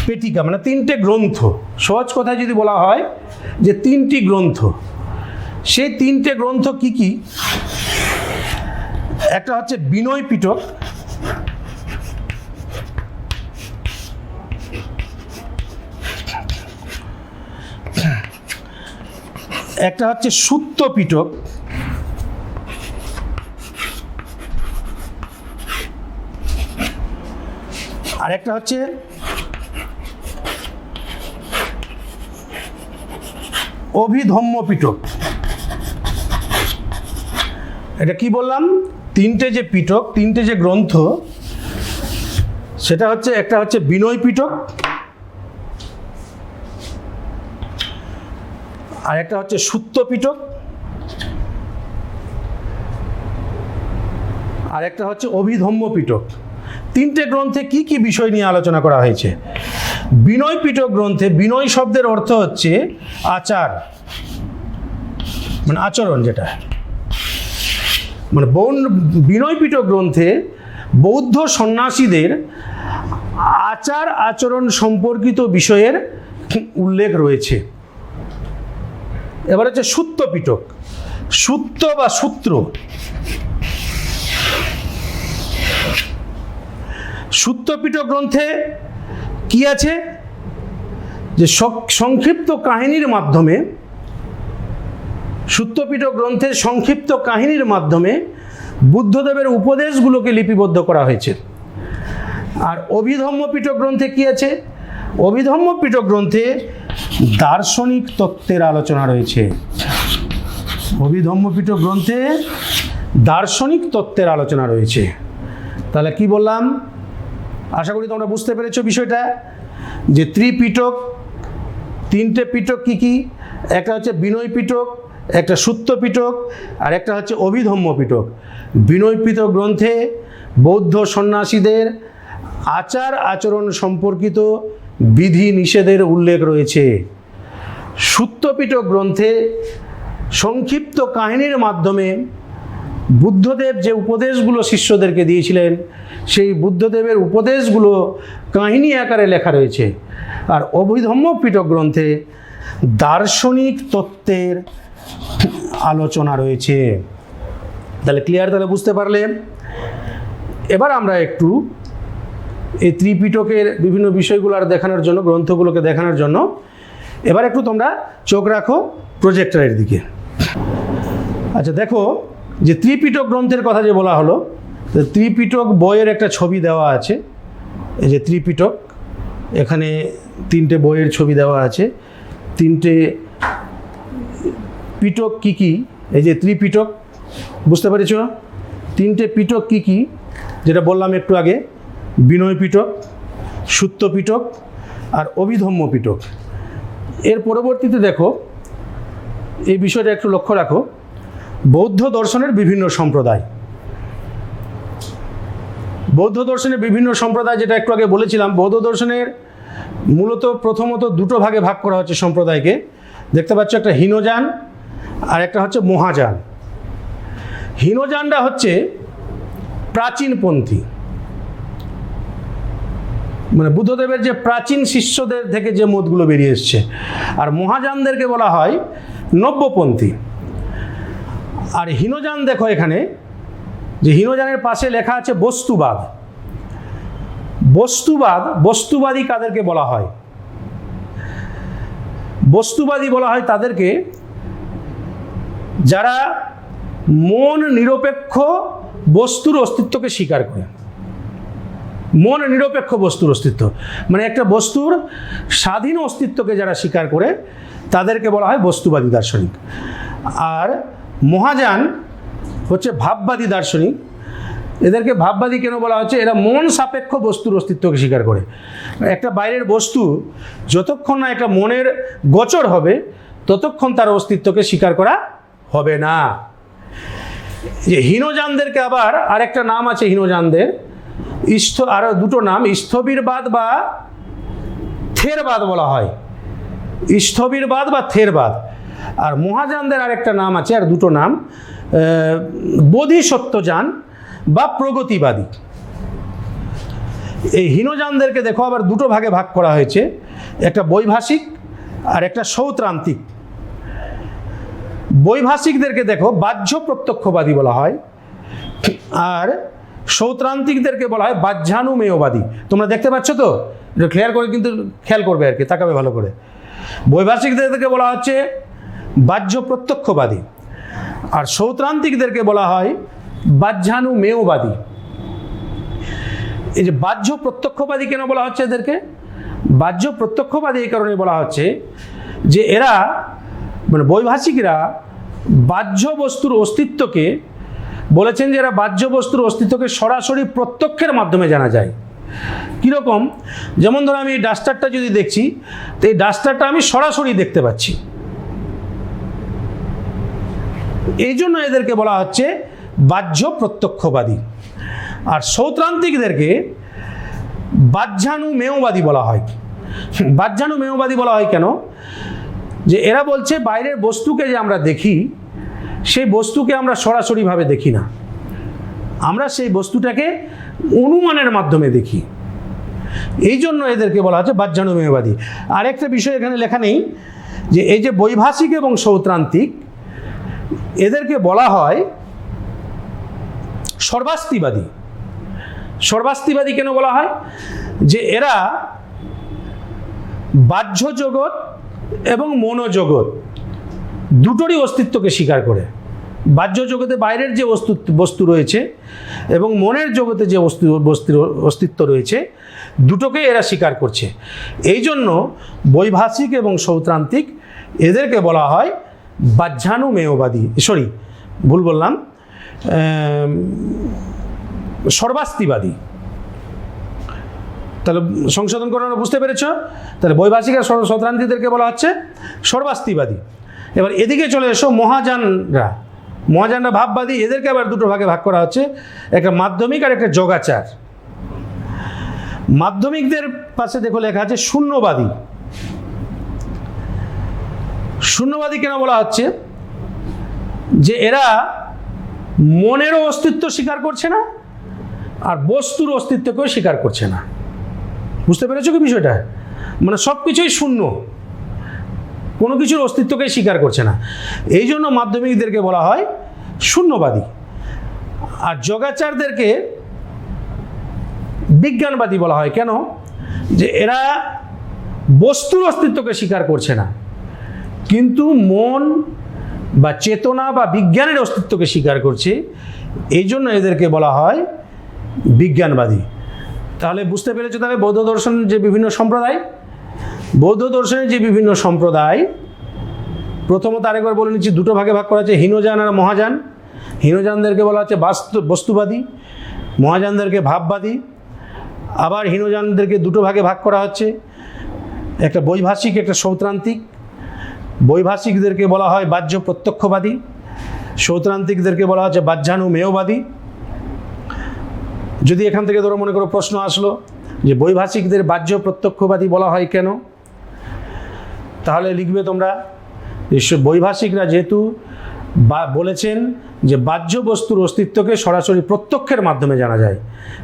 পেটিকা, মানে 3টে গ্রন্থ। সহজ কথায় যদি বলা হয় যে 3টি গ্রন্থ, সেই 3টে গ্রন্থ কি কি? একটা হচ্ছে বিনয় পিটক, একটা হচ্ছে সুত্ত পিটক, আর একটা হচ্ছে অভিধম্ম পিটক। এটা কি বললাম? 3টে যে পিটক, 3টে যে গ্রন্থ, সেটা হচ্ছে একটা হচ্ছে বিনয় পিটক, আর একটা হচ্ছে সুত্ত পিটক, আর একটা হচ্ছে অভিধম্ম পিটক। 3টে গ্রন্থে কি কি বিষয় নিয়ে আলোচনা করা হয়েছে? বিনয় পিটক গ্রন্থে বিনয় শব্দের অর্থ হচ্ছে আচার, মানে আচরণ, যেটা মানে বিনয় পিটক গ্রন্থে বৌদ্ধ সন্ন্যাসীদের আচার আচরণ সম্পর্কিত বিষয়ের উল্লেখ রয়েছে। এবার হচ্ছে সুত্ত পিটক, সুত্ত বা সূত্র। সুত্ত পিটক গ্রন্থে কি আছে? যে সংক্ষিপ্ত কাহিনীর মাধ্যমে, সুত্তপিটক গ্রন্থের সংক্ষিপ্ত কাহিনীর মাধ্যমে বুদ্ধদেবের উপদেশগুলোকে লিপিবদ্ধ করা হয়েছে। আর অভিধম্ম পিটক গ্রন্থে কি আছে? অভিধম্ম পিটক গ্রন্থে দার্শনিক তত্ত্বের আলোচনা রয়েছে। অভিধম্মপীঠক গ্রন্থে দার্শনিক তত্ত্বের আলোচনা রয়েছে। তাহলে কি বললাম? আশা করি তোমরা বুঝতে পেরেছো বিষয়টা, যে ত্রিপিটক, তিনটে পিটক কি কি? একটা হচ্ছে বিনয় পিটক, একটা সুত্ত পিটক, আর একটা হচ্ছে অভিধম্ম পিটক। বিনয় পিটক গ্রন্থে বৌদ্ধ সন্ন্যাসীদের আচার আচরণ সম্পর্কিত বিধি নিষেধের উল্লেখ রয়েছে। সুত্ত পিটক গ্রন্থে সংক্ষিপ্ত কাহিনীর মাধ্যমে বুদ্ধদেব যে উপদেশগুলো শিষ্যদেরকে দিয়েছিলেন, সেই বুদ্ধদেবের উপদেশগুলো কাহিনী আকারে লেখা রয়েছে। আর অভিধম্ম পিটক গ্রন্থে দার্শনিক তত্ত্বের আলোচনা রয়েছে। তাহলে ক্লিয়ার? তাহলে বুঝতে পারলে? এবার আমরা একটু এই ত্রিপিটকের বিভিন্ন বিষয়গুলো আর দেখানোর জন্য, গ্রন্থগুলোকে দেখানোর জন্য এবার একটু তোমরা চোখ রাখো প্রজেক্টরের দিকে। আচ্ছা, দেখো যে ত্রিপিটক গ্রন্থের কথা যে বলা হলো, ত্রিপিটক বইয়ের একটা ছবি দেওয়া আছে। এই যে ত্রিপিটক, এখানে তিনটে বইয়ের ছবি দেওয়া আছে। তিনটে পিটক কি কি? এই যে ত্রিপিটক, বুঝতে পেরেছ? তিনটে পিটক কি কি যেটা বললাম একটু আগে? বিনয় পিটক, সুত্ত পিটক আর অভিধম্ম পিটক। এর পরবর্তীতে দেখো, এই বিষয়টা একটু লক্ষ্য রাখো, বৌদ্ধ দর্শনের বিভিন্ন সম্প্রদায়। বৌদ্ধ দর্শনের বিভিন্ন সম্প্রদায়, যেটা একটু আগে বলেছিলাম, বৌদ্ধ দর্শনের মূলত প্রথমত দুটো ভাগে ভাগ করা হচ্ছে সম্প্রদায়কে। দেখতে পাচ্ছ, একটা হীনযান আর একটা হচ্ছে মহাযান। হীনযানটা হচ্ছে প্রাচীনপন্থী, মানে বুদ্ধদেবের যে প্রাচীন শিষ্যদের থেকে যে মতগুলো বেরিয়ে এসছে। আর মহাযানদেরকে বলা হয় নব্যপন্থী। আর হীনযান, দেখো এখানে যে হীনযানের পাশে লেখা আছে বস্তুবাদ। বস্তুবাদী কাদেরকে বলা হয়? বস্তুবাদী বলা হয় তাদেরকে যারা মন নিরপেক্ষ বস্তুর অস্তিত্বকে স্বীকার করে। মন নিরপেক্ষ বস্তুর অস্তিত্ব মানে একটা বস্তুর স্বাধীন অস্তিত্বকে যারা স্বীকার করে তাদেরকে বলা হয় বস্তুবাদী দার্শনিক। আর মহাযান হচ্ছে ভাববাদী দার্শনিক। এদেরকে ভাববাদী কেন বলা হচ্ছে? এরা মন সাপেক্ষ বস্তুর অস্তিত্বকে স্বীকার করে। একটা বাইরের বস্তু যতক্ষণ না একটা মনের গোচর হবে ততক্ষণ তার অস্তিত্বকে স্বীকার করা হবে না। যে হীনযানদেরকে আবার আরেকটা নাম আছে হীনযানদের, আর দুটো নাম, স্থবিরবাদ বা থেরবাদ বলা হয়। স্থবিরবাদ বা থেরবাদ। আর মহাযানদের আরেকটা নাম আছে, আর দুটো নাম, বোধিসত্ত্বযান বা প্রগতিবাদী। এই হীনযানদেরকে দেখো আবার দুটো ভাগে ভাগ করা হয়েছে, একটা বৈভাষিক আর একটা সৌত্রান্তিক। বৈভাষিকদেরকে দেখো বাহ্য প্রত্যক্ষবাদী বলা হয়, আর সৌত্রান্তিকদেরকে বলা হয় বাহ্যানুমেয়বাদী। তোমরা দেখতে পাচ্ছ তো? এটা ক্লিয়ার করে কিন্তু খেয়াল করবে আর কি, তাকাবে ভালো করে। বৈভাষিকদেরকে বলা হচ্ছে বাহ্য প্রত্যক্ষবাদী, আর সৌত্রান্তিকদেরকে বলা হয় বাহ্যানুমেয়বাদী। এই যে বাহ্য প্রত্যক্ষবাদী কেন বলা হচ্ছে এদেরকে? বাহ্য প্রত্যক্ষবাদী এই কারণে বলা হচ্ছে যে এরা, মানে বৈভাষিকরা, বাহ্য বস্তুর অস্তিত্বকে বলেছেন যে এরা বাহ্য বস্তুর অস্তিত্বকে সরাসরি প্রত্যক্ষের মাধ্যমে জানা যায়। কীরকম? যেমন ধরো আমি এই ডাস্টারটা যদি দেখছি, তো এই ডাস্টারটা আমি সরাসরি দেখতে পাচ্ছি। এই জন্য এদেরকে বলা হচ্ছে বাহ্য প্রত্যক্ষবাদী। আর সৌত্রান্তিকদেরকে বাহ্যানুমেয়বাদী বলা হয়। বাহ্যানুমেয়বাদী বলা হয় কেন? যে এরা বলছে বাইরের বস্তুকে যে আমরা দেখি, সেই বস্তুকে আমরা সরাসরিভাবে দেখি না, আমরা সেই বস্তুটাকে অনুমানের মাধ্যমে দেখি। এই জন্য এদেরকে বলা হচ্ছে বাহ্যানুমেয়বাদী। আরেকটা বিষয় এখানে লেখা নেই, যে এই যে বৈভাষিক এবং সৌত্রান্তিক, এদেরকে বলা হয় সর্বাস্তিবাদী। সর্বাস্তিবাদী কেন বলা হয়? যে এরা বাহ্য জগৎ এবং মনোজগৎ দুটোরই অস্তিত্বকে স্বীকার করে। বাহ্য জগতে বাইরের যে বস্তু রয়েছে এবং মনের জগতে যে অস্তিত্ব রয়েছে, দুটোকে এরা স্বীকার করছে। এই জন্য বৈভাষিক এবং সৌত্রান্তিক এদেরকে বলা হয় বাহ্যানুমেয়বাদী, ভুল বললাম, সর্বাস্তিবাদী। তাহলে সংশোধন করে বুঝতে পেরেছ? তাহলে বৈভাষিক আর সৌত্রান্তিকদেরকে বলা হচ্ছে সর্বাস্তিবাদী। এবার এদিকে চলে এসো মহাযানরা ভাববাদী। এদেরকে আবার দুটো ভাগে ভাগ করা হচ্ছে, একটা মাধ্যমিক আর একটা যোগাচার। মাধ্যমিকদের পাশে দেখো লেখা আছে শূন্যবাদী। শূন্যবাদী কেন বলা হচ্ছে? যে এরা মনেরও অস্তিত্ব স্বীকার করছে না আর বস্তুর অস্তিত্বকেও স্বীকার করছে না। বুঝতে পেরেছো কি বিষয়টা? মানে সব কিছুই শূন্য, কোনো কিছুর অস্তিত্বকে স্বীকার করছে না। এই জন্য মাধ্যমিকদেরকে বলা হয় শূন্যবাদী। আর যোগাচারদেরকে বিজ্ঞানবাদী বলা হয়। কেন? যে এরা বস্তুর অস্তিত্বকে স্বীকার করছে না, কিন্তু মন বা চেতনা বা বিজ্ঞানের অস্তিত্বকে স্বীকার করছে। এই জন্য এদেরকে বলা হয় বিজ্ঞানবাদী। তাহলে বুঝতে পেরেছো? তাহলে বৌদ্ধ দর্শনের যে বিভিন্ন সম্প্রদায়, প্রথমত আরেকবার বলে নিচ্ছি, দুটো ভাগে ভাগ করা আছে, হীনযান আর মহাযান। হীনযানদেরকে বলা হচ্ছে বস্তুবাদী, মহাযানদেরকে ভাববাদী। আবার হীনযানদেরকে দুটো ভাগে ভাগ করা হচ্ছে, একটা বৈভাষিক, একটা সৌত্রান্তিক। বৈভাষিকদেরকে বলা হয় বাহ্য প্রত্যক্ষবাদী, সৌত্রান্তিকদেরকে বলা হচ্ছে বাহ্যানুমেয়বাদী। যদি এখান থেকে ধরো মনে করো প্রশ্ন আসলো যে বৈভাষিকদের বাহ্য প্রত্যক্ষবাদী বলা হয় কেন, তাহলে লিখবে তোমরা, বৈভাষিকরা যেহেতু বলেছেন যে বাহ্য বস্তুর অস্তিত্বকে সরাসরি প্রত্যক্ষের মাধ্যমে জানা যায়,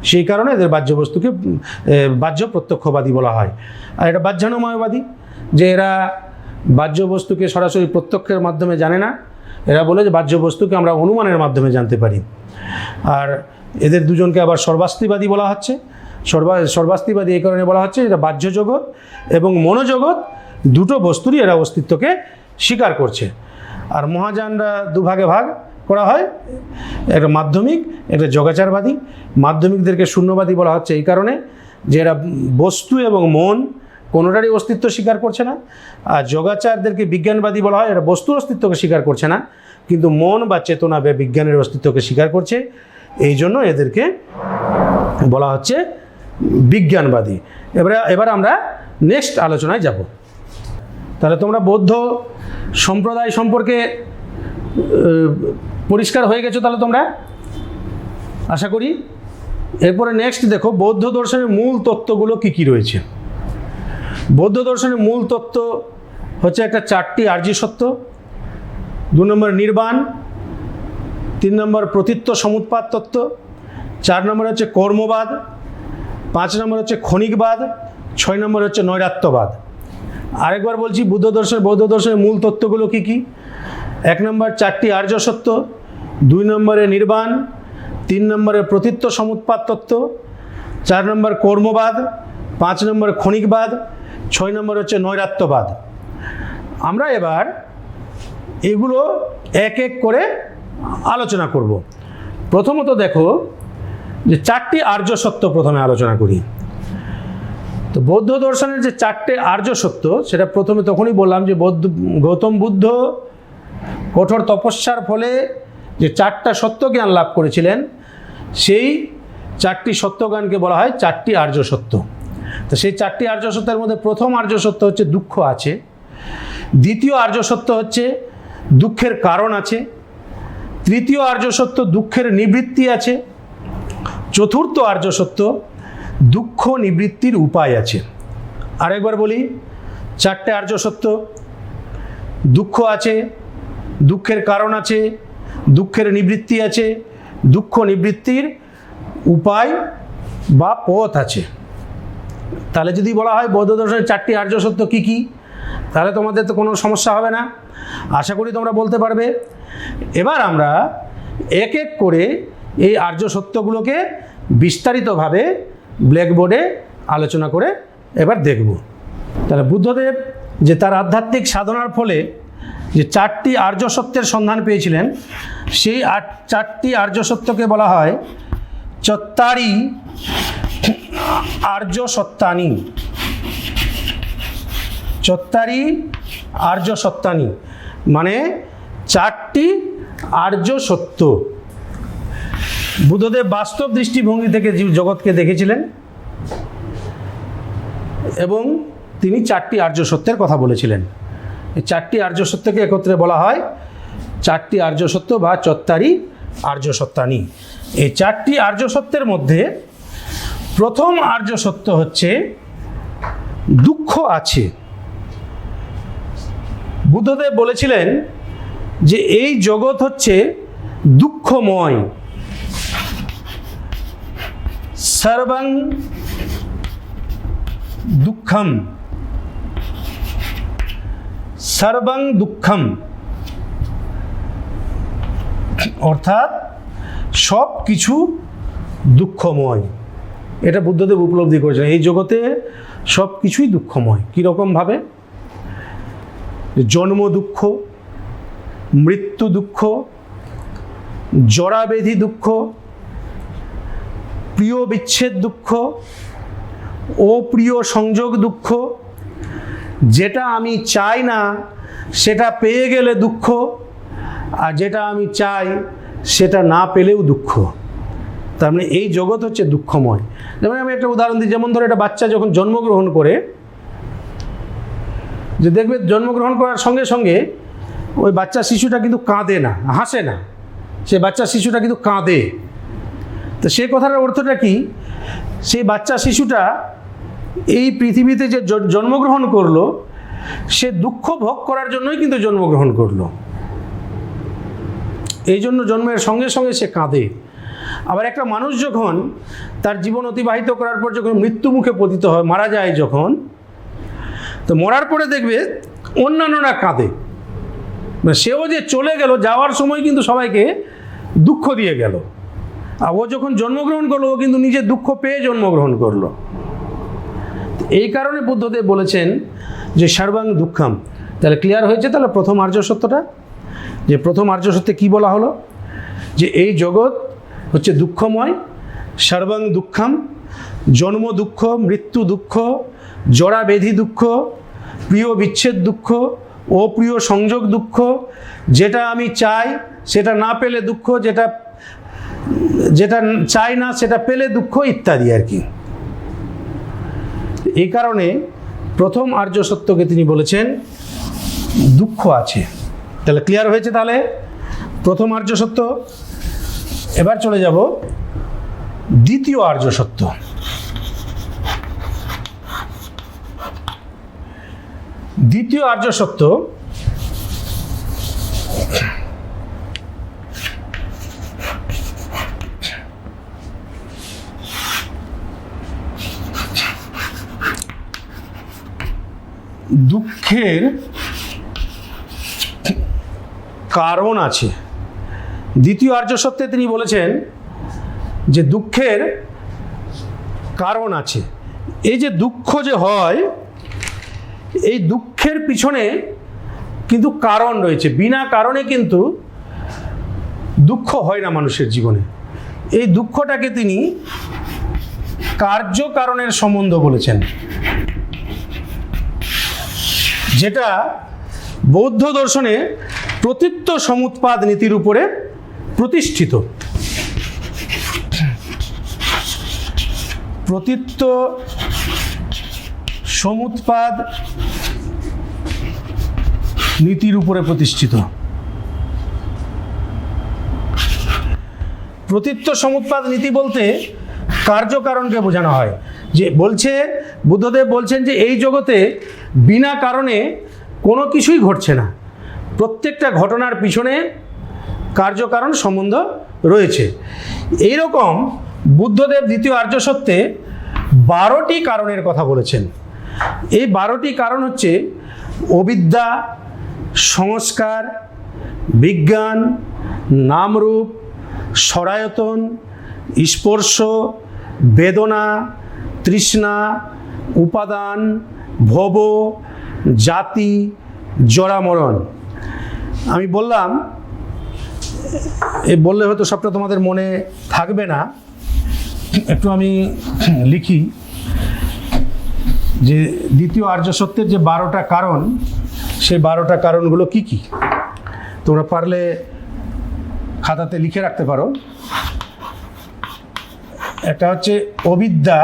সেই কারণে এদের বাহ্য প্রত্যক্ষবাদী বলা হয়। আর এটা বাহ্যানুমেয়বাদী, যে এরা বাহ্য বস্তুকে সরাসরি প্রত্যক্ষের মাধ্যমে জানে না, এরা বলে যে বাহ্য বস্তুকে আমরা অনুমানের মাধ্যমে জানতে পারি। আর এদের দুজনকে আবার সর্বাস্তিবাদী বলা হচ্ছে। সর্বাস্তিবাদী এই কারণে বলা হচ্ছে এটা বাহ্য জগৎ এবং মনোজগৎ দুটো বস্তুরই এরা অস্তিত্বকে স্বীকার করছে। আর মহাযানরা দুভাগে ভাগ করা হয়, একটা মাধ্যমিক, একটা যোগাচারবাদী। মাধ্যমিকদেরকে শূন্যবাদী বলা হচ্ছে এই কারণে যে এরা বস্তু এবং মন কোনোটারই অস্তিত্ব স্বীকার করছে না। আর যোগাচারদেরকে বিজ্ঞানবাদী বলা হয়, এরা বস্তুর অস্তিত্বকে স্বীকার করছে না, কিন্তু মন বা চেতনা বা বিজ্ঞানের অস্তিত্বকে স্বীকার করছে। এই জন্য এদেরকে বলা হচ্ছে বিজ্ঞানবাদী। এবার আমরা নেক্সট আলোচনায় যাব। তাহলে তোমরা বৌদ্ধ সম্প্রদায় সম্পর্কে পরিষ্কার হয়ে গেছো তাহলে তোমরা, আশা করি। এরপরে নেক্সট দেখো বৌদ্ধ দর্শনের মূল তত্ত্বগুলো কি কি রয়েছে। বৌদ্ধ দর্শনের মূল তত্ত্ব হচ্ছে একটা 4টি আর্য সত্য, 2 নম্বর নির্বাণ, 3 নম্বর প্রতীত্ব সমুৎপাত তত্ত্ব, 4 নম্বর হচ্ছে কর্মবাদ, 5 নম্বর হচ্ছে ক্ষণিকবাদ, 6 নম্বর হচ্ছে নৈরাত্যবাদ। আরেকবার বলছি, বৌদ্ধ দর্শনের মূল তত্ত্বগুলো কি কি? 1 নম্বর 4টি আর্য সত্য, 2 নম্বরে নির্বাণ, 3 নম্বরে প্রতীত্ব সমুৎপাত তত্ত্ব, 4 নম্বর কর্মবাদ, 5 নম্বর ক্ষণিকবাদ, 6 নম্বর হচ্ছে নৈরাত্যবাদ। আমরা এবার এগুলো এক এক করে আলোচনা করব। প্রথমত দেখো যে 4টি আর্য সত্য প্রথমে আলোচনা করি। তো বৌদ্ধ দর্শনের যে 4টে আর্য সত্য, সেটা প্রথমে তখনই বললাম যে গৌতম বুদ্ধ কঠোর তপস্যার ফলে যে 4টা সত্য জ্ঞান লাভ করেছিলেন, সেই 4টি সত্যজ্ঞানকে বলা হয় 4টি আর্য সত্য। তো সেই 4টি আর্য সত্যের মধ্যে প্রথম আর্য সত্য হচ্ছে দুঃখ আছে, দ্বিতীয় আর্য সত্য হচ্ছে দুঃখের কারণ আছে, তৃতীয় আর্য সত্য দুঃখের নিবৃত্তি আছে, চতুর্থ আর্য সত্য দুঃখ নিবৃত্তির উপায় আছে। আরেকবার বলি, 4টে আর্য সত্য, দুঃখ আছে, দুঃখের কারণ আছে, দুঃখের নিবৃত্তি আছে, দুঃখ নিবৃত্তির উপায় বা পথ আছে। তাহলে যদি বলা হয় বৌদ্ধ দর্শনের 4টি আর্য সত্য কী কী, তাহলে তোমাদের তো কোনো সমস্যা হবে না, আশা করি তোমরা বলতে পারবে। এবার আমরা এক এক করে এই আর্য সত্যগুলোকে বিস্তারিতভাবে ব্ল্যাকবোর্ডে আলোচনা করে এবার দেখব। তাহলে বুদ্ধদেব যে তার আধ্যাত্মিক সাধনার ফলে যে চারটি আর্য সত্যের সন্ধান পেয়েছিলেন, সেই চারটি আর্য সত্যকে বলা হয় চত্তারি আর্য সত্যানি। চত্তারি আর্য সত্যানি মানে চারটি আর্য সত্য। বুদ্ধদেব বাস্তব দৃষ্টিভঙ্গি থেকে জগৎকে দেখেছিলেন এবং তিনি চারটি আর্য সত্যের কথা বলেছিলেন। এই চারটি আর্য সত্যকে একত্রে বলা হয় চারটি আর্য সত্য বা চত্তারি আর্য সত্যানি। এই চারটি আর্য সত্যের মধ্যে প্রথম আর্য সত্য হচ্ছে দুঃখ আছে। বুদ্ধদেব বলেছিলেন যে এই জগৎ হচ্ছে দুঃখময়। সর্বং দুঃখম, সর্বং দুঃখম অর্থাৎ সব কিছু দুঃখময়। এটা বুদ্ধদেব উপলব্ধি করেছেন। এই জগতে সব কিছুই দুঃখময়। কীরকমভাবে? জন্ম দুঃখ, মৃত্যু দুঃখ, জরাবেধি দুঃখ, প্রিয় বিচ্ছেদ দুঃখ, অপ্রিয় সংযোগ দুঃখ, যেটা আমি চাই না সেটা পেয়ে গেলে দুঃখ, আর যেটা আমি চাই সেটা না পেলেও দুঃখ। তার মানে এই জগৎ হচ্ছে দুঃখময়। যেমন আমি একটা উদাহরণ দিই, যেমন ধরো একটা বাচ্চা যখন জন্মগ্রহণ করে, যে দেখবে জন্মগ্রহণ করার সঙ্গে সঙ্গে ওই বাচ্চা শিশুটা কিন্তু কাঁদে না, হাসে না, সে বাচ্চা শিশুটা কিন্তু কাঁদে। তো সেই কথাটার অর্থটা কি? সেই বাচ্চা শিশুটা এই পৃথিবীতে যে জন্মগ্রহণ করলো, সে দুঃখ ভোগ করার জন্যই কিন্তু জন্মগ্রহণ করলো। এই জন্য জন্মের সঙ্গে সঙ্গে সে কাঁদে। আবার একটা মানুষ যখন তার জীবন অতিবাহিত করার পর যখন মৃত্যু মুখে পতিত হয়, মারা যায় যখন, তো মরার পরে দেখবে অন্যান্যরা কাঁদে। সেও যে চলে গেল, যাওয়ার সময় কিন্তু সবাইকে দুঃখ দিয়ে গেল। আর ও যখন জন্মগ্রহণ করলো, ও কিন্তু নিজে দুঃখ পেয়ে জন্মগ্রহণ করলো। এই কারণে বুদ্ধদেব বলেছেন যে সর্বং দুঃখম। তাহলে ক্লিয়ার হয়েছে তাহলে প্রথম আর্য সত্যটা, যে প্রথম আর্য সত্যে কী বলা হলো? যে এই জগৎ হচ্ছে দুঃখময়। সর্বং দুঃখম, জন্ম দুঃখ, মৃত্যু দুঃখ, জরা ব্যাধি দুঃখ, প্রিয় বিচ্ছেদ দুঃখ, অপ্রিয় সংযোগ দুঃখ, যেটা আমি চাই সেটা না পেলে দুঃখ, যেটা চাই না সেটা পেলে দুঃখ, ইত্যাদি আর কি। এই কারণে প্রথম আর্য সত্যকে তিনি বলেছেন দুঃখ আছে। তাহলে ক্লিয়ার হয়েছে তাহলে প্রথম আর্য সত্য। এবার চলে যাব দ্বিতীয় আর্য সত্য। দ্বিতীয় আর্য সত্য দুঃখের কারণ আছে। দ্বিতীয় আর্য সত্যে তিনি বলেছেন যে দুঃখের কারণ আছে। এই যে দুঃখ যে হয়, এই দুঃখের পিছনে কিন্তু কারণ রয়েছে। বিনা কারণে কিন্তু দুঃখ হয় না মানুষের জীবনে। এই দুঃখটাকে তিনি কার্যকারণের সম্বন্ধ বলেছেন, যেটা বৌদ্ধ দর্শনে প্রতীত্য সমুৎপাদ নীতির উপরে প্রতিষ্ঠিত। প্রতীত্য সমুৎপাদ নীতির উপরে প্রতিষ্ঠিত। প্রতীত্য সমুৎপাদ নীতি বলতে কার্যকারণকে বোঝানো হয়। যে বলছে, বুদ্ধদেব বলছেন যে এই জগতে বিনা কারণে কোনো কিছুই ঘটছে না, প্রত্যেকটা ঘটনার পিছনে কার্যকারণ সম্বন্ধ রয়েছে। এইরকম বুদ্ধদেব দ্বিতীয় আর্য সত্যে 12টি কারণের কথা বলেছেন। এই 12টি কারণ হচ্ছে অবিদ্যা, সংস্কার, বিজ্ঞান, নামরূপ, সরায়তন, স্পর্শ, বেদনা, তৃষ্ণা, উপাদান, ভব, জাতি, জরামরণ। আমি বললাম, এই বললে হয়তো সবটা তোমাদের মনে থাকবে না, একটু আমি লিখি যে দ্বিতীয় আর্য সত্যের যে 12টা কারণ, সেই 12টা কারণগুলো কি কি তোমরা পারলে খাতাতে লিখে রাখতে পারো। একটা হচ্ছে অবিদ্যা,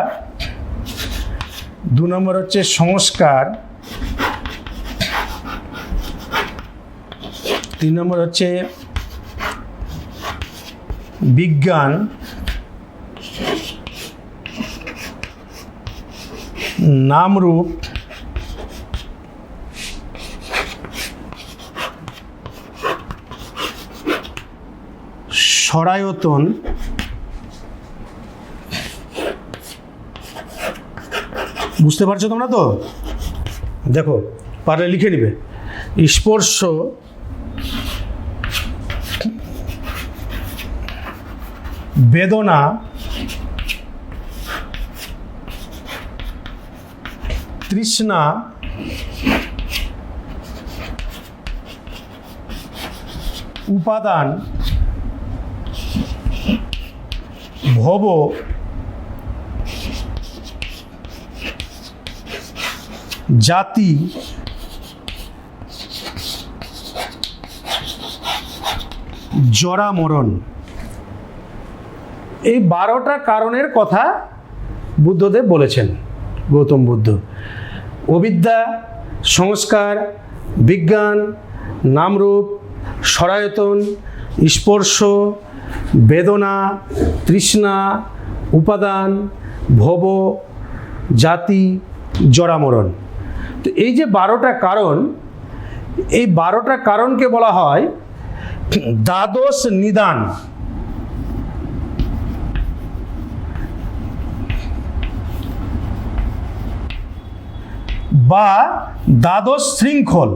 2 নম্বর হচ্ছে সংস্কার, 3 নম্বর হচ্ছে বিজ্ঞান, নামরূপ, সরায়তন, বুঝতে পারছো তোমরা তো? দেখো, পারলে লিখে নিবে। স্পর্শ, বেদনা, তৃষ্ণা, উপাদান, ভব, জাতি, জরা মরণ। এই 12টা কারণের কথা বুদ্ধদেব বলেছেন, গৌতম বুদ্ধ। অবিদ্যা, সংস্কার, বিজ্ঞান, নামরূপ, সরায়তন, স্পর্শ, বেদনা, তৃষ্ণা, উপাদান, ভব, জাতি, জরামরণ। তো এই যে 12টা কারণ, এই 12টা কারণকে বলা হয় দ্বাদশ নিদান বা দ্বাদশ শৃঙ্খল।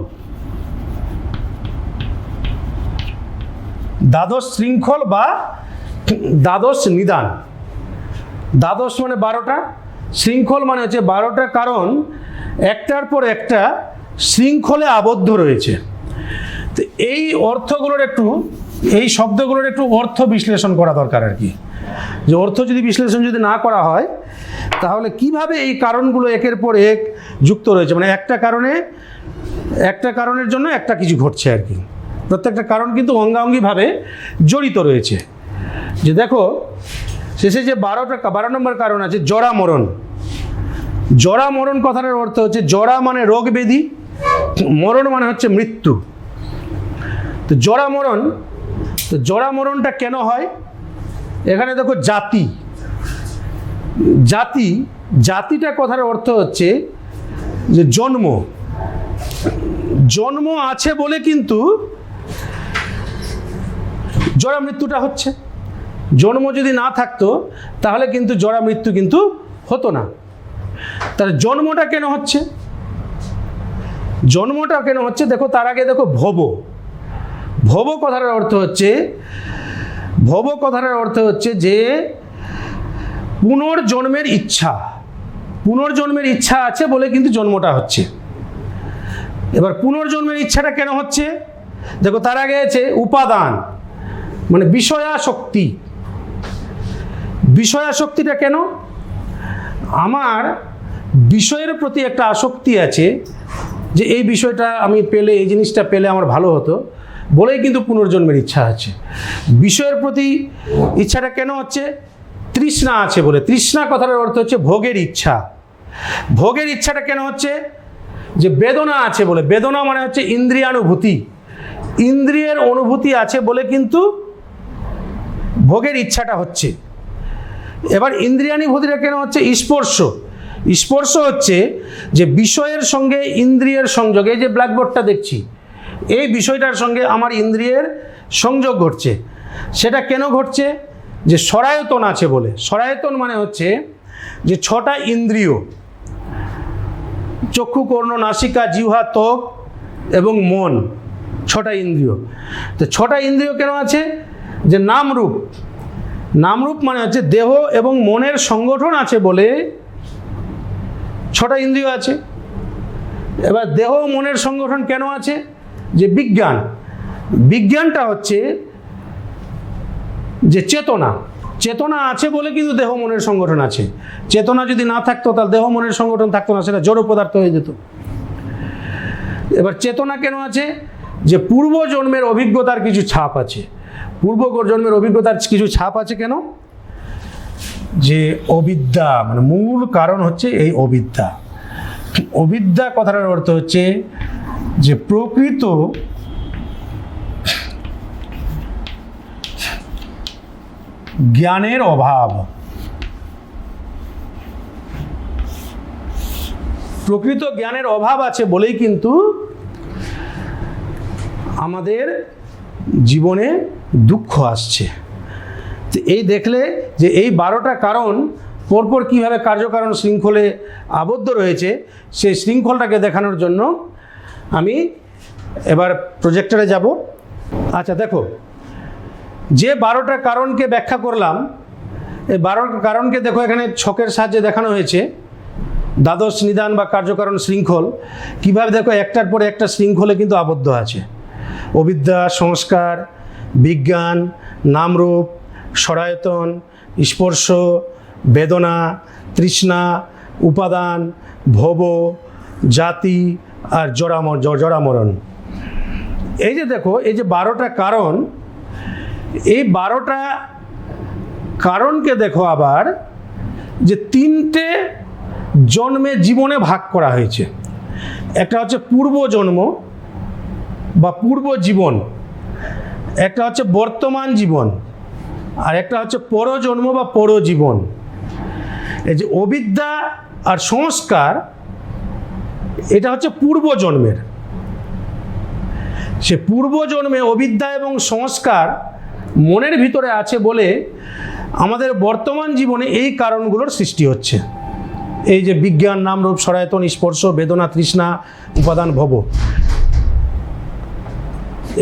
দ্বাদশ শৃঙ্খল বা দ্বাদশ নিদান। দ্বাদশ মানে 12টা, শৃঙ্খল মানে হচ্ছে 12টা কারণ একটার পর একটা শৃঙ্খলে আবদ্ধ রয়েছে। তো এই অর্থগুলোর একটু, এই শব্দগুলোর একটু অর্থ বিশ্লেষণ করা দরকার আর কি। যে অর্থ যদি বিশ্লেষণ যদি না করা হয়, তাহলে কিভাবে এই কারণগুলো একের পর এক যুক্ত রয়েছে, মানে একটা কারণের জন্য একটা কিছু ঘটছে আর কি। প্রত্যেকটা কারণ কিন্তু অঙ্গাঙ্গিভাবে জড়িত রয়েছে। যে দেখো, শেষে যে 12 নম্বর কারণ আছে জরা মরণ। জরা মরণ কথাটার অর্থ হচ্ছে, জরা মানে রোগ ব্যাধি, মরণ মানে হচ্ছে মৃত্যু। তো জরা মরণটা কেন হয়? এখানে দেখো জাতিটা কথার অর্থ হচ্ছে যে জন্ম আছে বলে কিন্তু জরা মৃত্যুটা হচ্ছে। জন্ম যদি না থাকতো তাহলে কিন্তু জরা মৃত্যু কিন্তু হতো না। তাহলে জন্মটা কেন হচ্ছে? দেখো, তার আগে দেখো ভব কথার অর্থ হচ্ছে যে পুনর্জন্মের ইচ্ছা আছে বলে কিন্তু জন্মটা হচ্ছে। এবার পুনর্জন্মের ইচ্ছাটা কেন হচ্ছে? দেখো, তার আগে আছে উপাদান, মানে বিষয়াসক্তিটা কেন? আমার বিষয়ের প্রতি একটা আসক্তি আছে, যে এই বিষয়টা আমি পেলে, এই জিনিসটা পেলে আমার ভালো হতো বলেই কিন্তু পুনর্জন্মের ইচ্ছা আছে। বিষয়ের প্রতি ইচ্ছাটা কেন হচ্ছে? তৃষ্ণা আছে বলে। তৃষ্ণা কথার অর্থ হচ্ছে ভোগের ইচ্ছা। ভোগের ইচ্ছাটা কেন হচ্ছে? যে বেদনা আছে বলে। বেদনা মানে হচ্ছে ইন্দ্রিয়ানুভূতি। ইন্দ্রিয়ের অনুভূতি আছে বলে কিন্তু ভোগের ইচ্ছাটা হচ্ছে। এবার ইন্দ্রিয়ানুভূতিটা কেন হচ্ছে? স্পর্শ হচ্ছে যে বিষয়ের সঙ্গে ইন্দ্রিয়ের সংযোগ। এই যে ব্ল্যাকবোর্ডটা দেখছি, এই বিষয়টার সঙ্গে আমার ইন্দ্রিয়ের সংযোগ ঘটছে। সেটা কেন ঘটছে? যে সরায়তন আছে বলে। সরায়তন মানে হচ্ছে যে 6টা ইন্দ্রিয়, চক্ষু, কর্ণ, নাসিকা, জিহ্বা, ত্বক এবং মন, 6টা ইন্দ্রিয়। তো 6টা ইন্দ্রিয় কেন আছে? যে নামরূপ মানে হচ্ছে দেহ এবং মনের সংগঠন আছে বলে 6টা ইন্দ্রিয় আছে। এবার দেহ ও মনের সংগঠন কেন আছে? যে বিজ্ঞান। বিজ্ঞানটা হচ্ছে যে চেতনা, চেতনা আছে বলে কিন্তু দেহ মনের সংগঠন আছে। চেতনা যদি না থাকতো তাহলে দেহ মনের সংগঠন থাকতো না, সেটা জড় পদার্থ হয়ে যেত। এবার চেতনা কেন আছে? যে পূর্বজন্মের অভিজ্ঞতার কিছু ছাপ আছে। পূর্বজন্মের অভিজ্ঞতার কিছু ছাপ আছে কেন? যে অবিদ্যা, মানে মূল কারণ হচ্ছে এই অবিদ্যা। অবিদ্যা কথাটার অর্থ হচ্ছে যে প্রকৃত জ্ঞানের অভাব। প্রকৃত জ্ঞানের অভাব আছে বলেই কিন্তু আমাদের জীবনে দুঃখ আসছে। তো এই দেখলে যে এই 12টা কারণ পরপর কীভাবে কার্যকারণ শৃঙ্খলে আবদ্ধ রয়েছে, সেই শৃঙ্খলটাকে দেখানোর জন্য আমি এবার প্রজেক্টরে যাব। আচ্ছা দেখো, যে 12টা কারণকে ব্যাখ্যা করলাম, এই 12টা কারণকে দেখো এখানে ছকের সাহায্যে দেখানো হয়েছে। দ্বাদশ নিদান বা কার্যকারণ শৃঙ্খল কীভাবে দেখো একটার পরে একটা শৃঙ্খলে কিন্তু আবদ্ধ আছে। অবিদ্যা, সংস্কার, বিজ্ঞান, নামরূপ, সরায়তন, স্পর্শ, বেদনা, তৃষ্ণা, উপাদান, ভব, জাতি আর জরামরণ। এই যে দেখো, এই যে 12টা কারণ, এই 12টা কারণকে দেখো আবার যে 3টে জন্মে জীবনে ভাগ করা হয়েছে। একটা হচ্ছে পূর্বজন্ম বা পূর্ব জীবন, একটা হচ্ছে বর্তমান জীবন, আর একটা হচ্ছে পরজন্ম বা পরজীবন। এই যে অবিদ্যা আর সংস্কার, এটা হচ্ছে পূর্বজন্মের। সে পূর্বজন্মে অবিদ্যা এবং সংস্কার মনের ভিতরে আছে বলে আমাদের বর্তমান জীবনে এই কারণগুলোর সৃষ্টি হচ্ছে। এই যে বিজ্ঞান, নামরূপ, সরায়তন, স্পর্শ, বেদনা, তৃষ্ণা, উপাদান, ভব,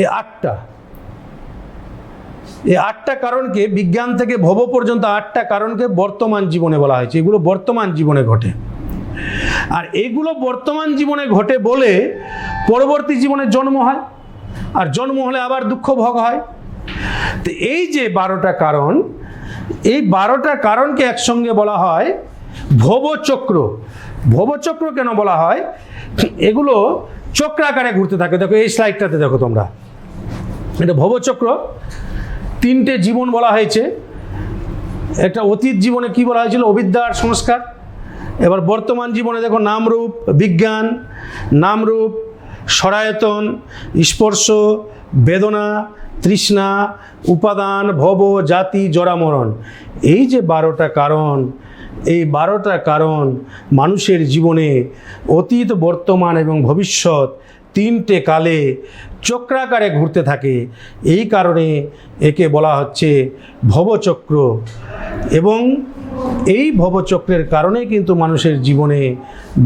এই 8টা কারণকে, বিজ্ঞান থেকে ভব পর্যন্ত 8টা কারণকে বর্তমান জীবনে বলা হয়েছে। এগুলো বর্তমান জীবনে ঘটে, আর এগুলো বর্তমান জীবনে ঘটে বলে পরবর্তী জীবনে জন্ম হয়, আর জন্ম হলে আবার দুঃখ ভোগ হয়। তো এই যে 12টা কারণ, এই 12টা কারণকে একসঙ্গে বলা হয় ভবচক্র। ভবচক্র কেন বলা হয়? এগুলো চক্রাকারে ঘুরতে থাকে। দেখো এই স্লাইডটাতে দেখো তোমরা, এটা ভবচক্র। 3টে জীবন বলা হয়েছে। একটা অতীত জীবনে কি বলা হয়েছিল? অবিদ্যা আর সংস্কার। এবার বর্তমান জীবনে দেখো নামরূপ, বিজ্ঞান, নামরূপ, সরায়তন, স্পর্শ, বেদনা, তৃষ্ণা, উপাদান, ভব, জাতি, জরামরণ। এই যে 12টা কারণ, এই 12টা কারণ মানুষের জীবনে অতীত, বর্তমান এবং ভবিষ্যৎ 3টে কালে চক্রাকারে ঘুরতে থাকে। এই কারণে একে বলা হচ্ছে ভবচক্র। এবং এই ভবচক্রের কারণে কিন্তু মানুষের জীবনে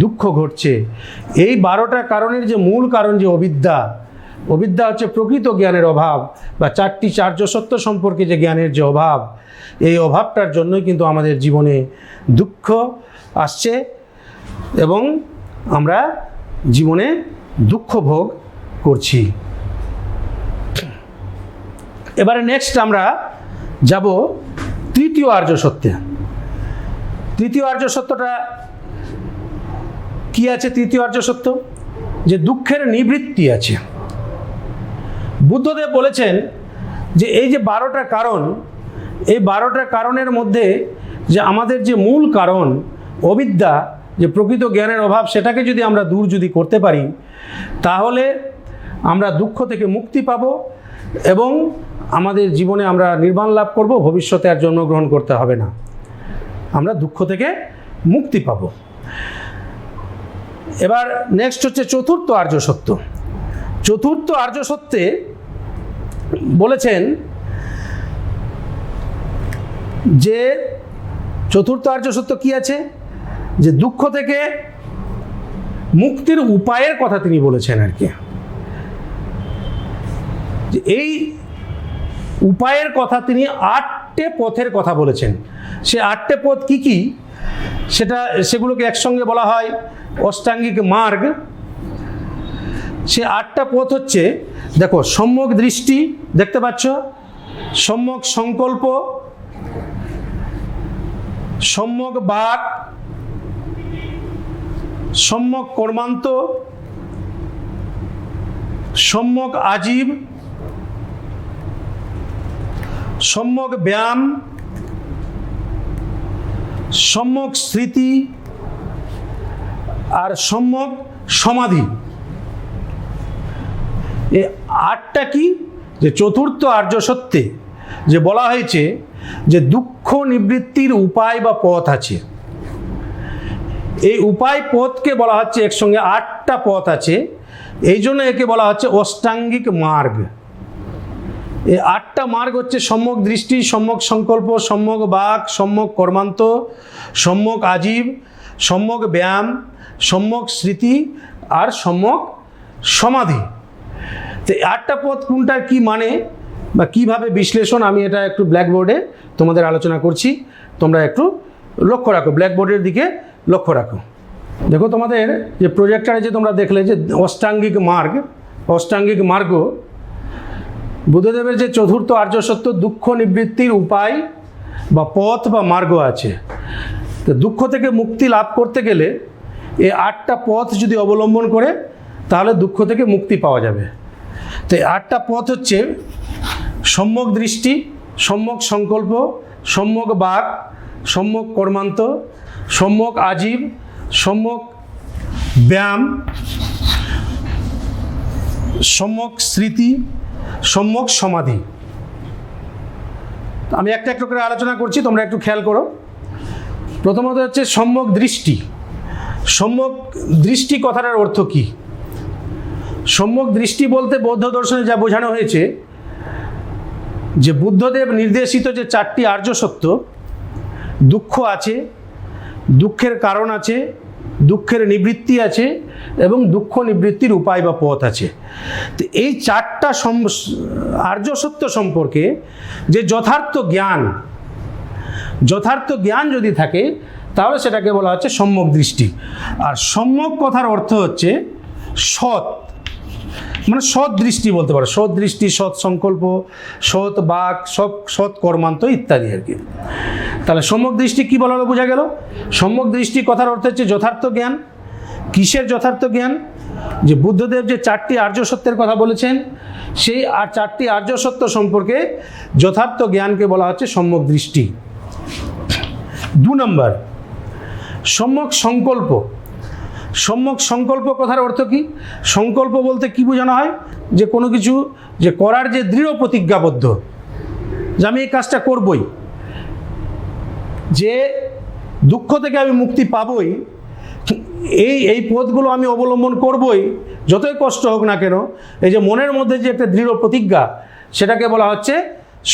দুঃখ ঘটছে। এই 12টা কারণের যে মূল কারণ যে অবিদ্যা, অবিদ্যা হচ্ছে প্রকৃত জ্ঞানের অভাব বা 4টি চার্য সত্য সম্পর্কে যে জ্ঞানের যে অভাব, এই অভাবটার জন্যই কিন্তু আমাদের জীবনে দুঃখ আসছে এবং আমরা জীবনে দুঃখ ভোগ করছি। এবারে নেক্সট আমরা যাব তৃতীয় আর্য সত্যে। তৃতীয় আর্য সত্যটা কি আছে? তৃতীয় আর্য সত্য যে দুঃখের নিবৃত্তি আছে। বুদ্ধদেব বলেছেন যে এই যে 12টা কারণ, এই 12টা কারণের মধ্যে যে আমাদের যে মূল কারণ অবিদ্যা, যে প্রকৃত জ্ঞানের অভাব, সেটাকে যদি আমরা দূর যদি করতে পারি তাহলে আমরা দুঃখ থেকে মুক্তি পাব এবং আমাদের জীবনে আমরা নির্বাণ লাভ করব। ভবিষ্যতে আর জন্মগ্রহণ করতে হবে না, আমরা দুঃখ থেকে মুক্তি পাব। এবার নেক্সট হচ্ছে চতুর্থ আর্য সত্য। চতুর্থ আর্য সত্যে বলেছেন যে চতুর্থ আর্য সত্য কি আছে? যে দুঃখ থেকে মুক্তির উপায়ের কথা তিনি বলেছেন আর কি। যে এই উপায়ের কথা তিনি 8টে পথের কথা বলেছেন। সে 8টে পথ কি কি সেগুলোকে একসঙ্গে বলা হয় অষ্টাঙ্গিক মার্গ। সে 8টা পথ হচ্ছে, দেখো, সম্যক দৃষ্টি দেখতে পাচ্ছ, সম্যক সংকল্প, সম্যক বাক, সম্যক কর্মান্ত, সম্যক আজীব, সম্যক ব্যায়াম, সম্যক স্মৃতি আর সম্যক সমাধি। এই 8টা কি, যে চতুর্থ আর্য সত্যে যে বলা হয়েছে যে দুঃখ নিবৃত্তির উপায় বা পথ আছে, এই উপায় পথকে বলা হচ্ছে, একসঙ্গে 8টা পথ আছে, এই জন্য একে বলা হচ্ছে অষ্টাঙ্গিক মার্গ। এই 8টা মার্গ হচ্ছে সম্যক দৃষ্টি, সম্যক সংকল্প, সম্যক বাক, সম্যক কর্মান্ত, সম্যক আজীব, সম্যক ব্যায়াম, সম্যক স্মৃতি আর সম্যক সমাধি। তো 8টা পথ কোনটার কি মানে বা কিভাবে বিশ্লেষণ, আমি এটা একটু ব্ল্যাকবোর্ডে তোমাদের আলোচনা করছি, তোমরা একটু লক্ষ্য রাখো, ব্ল্যাকবোর্ডের দিকে লক্ষ্য রাখো। দেখো, তোমাদের যে প্রজেক্টরে যে তোমরা দেখলে যে অষ্টাঙ্গিক মার্গ, বুদ্ধদেবের যে চতুর্থ আর্য সত্য দুঃখ নিবৃত্তির উপায় বা পথ বা মার্গ আছে। তো দুঃখ থেকে মুক্তি লাভ করতে গেলে এই 8টা পথ যদি অবলম্বন করে তাহলে দুঃখ থেকে মুক্তি পাওয়া যাবে। তো এই 8টা পথ হচ্ছে সম্যক দৃষ্টি, সম্যক সংকল্প, সম্যক বাক, সম্যক কর্মান্ত, সম্যক আজীব, সম্যক ব্যায়াম, সম্যক স্মৃতি, সম্যক সমাধি। আমি একটা একটা করে আলোচনা করছি, তোমরা একটু খেয়াল করো। প্রথমত হচ্ছে সম্যক দৃষ্টি। সম্যক দৃষ্টি কথাটার অর্থ কি? সম্যক দৃষ্টি বলতে বৌদ্ধ দর্শনে যা বোঝানো হয়েছে যে বুদ্ধদেব নির্দেশিত যে 4টি আর্য সত্য, দুঃখ আছে, দুঃখের কারণ আছে, দুঃখের নিবৃত্তি আছে এবং দুঃখ নিবৃত্তির উপায় বা পথ আছে। তো এই 4টা আর্য সত্য সম্পর্কে যে যথার্থ জ্ঞান যদি থাকে তাহলে সেটাকে বলা হচ্ছে সম্যক দৃষ্টি। আর সম্যক কথার অর্থ হচ্ছে সৎ, মানে সৎ দৃষ্টি বলতে পারো, সৎ দৃষ্টি, সৎ সংকল্প, সৎ বাক, সৎ কর্মান্ত ইত্যাদি আর কি। তাহলে সম্যক দৃষ্টি কি বলা হলো, বোঝা গেল। সম্যক দৃষ্টি কথার অর্থ হচ্ছে যথার্থ জ্ঞান। কিসের যথার্থ জ্ঞান? যে বুদ্ধদেব যে 4টি আর্য সত্যের কথা বলেছেন, সেই 4টি আর্য সত্য সম্পর্কে যথার্থ জ্ঞানকে বলা হচ্ছে সম্যক দৃষ্টি। 2 নম্বর, সম্যক সংকল্প। সম্যক সংকল্প কথার অর্থ কি? সংকল্প বলতে কি বোঝানো হয়? যে কোনো কিছু যে করার যে দৃঢ় প্রতিজ্ঞাবদ্ধ, যে আমি এই কাজটা করবই, যে দুঃখ থেকে আমি মুক্তি পাবই, এই পথগুলো আমি অবলম্বন করবই, যতই কষ্ট হোক না কেন। এই যে মনের মধ্যে যে একটা দৃঢ় প্রতিজ্ঞা, সেটাকে বলা হচ্ছে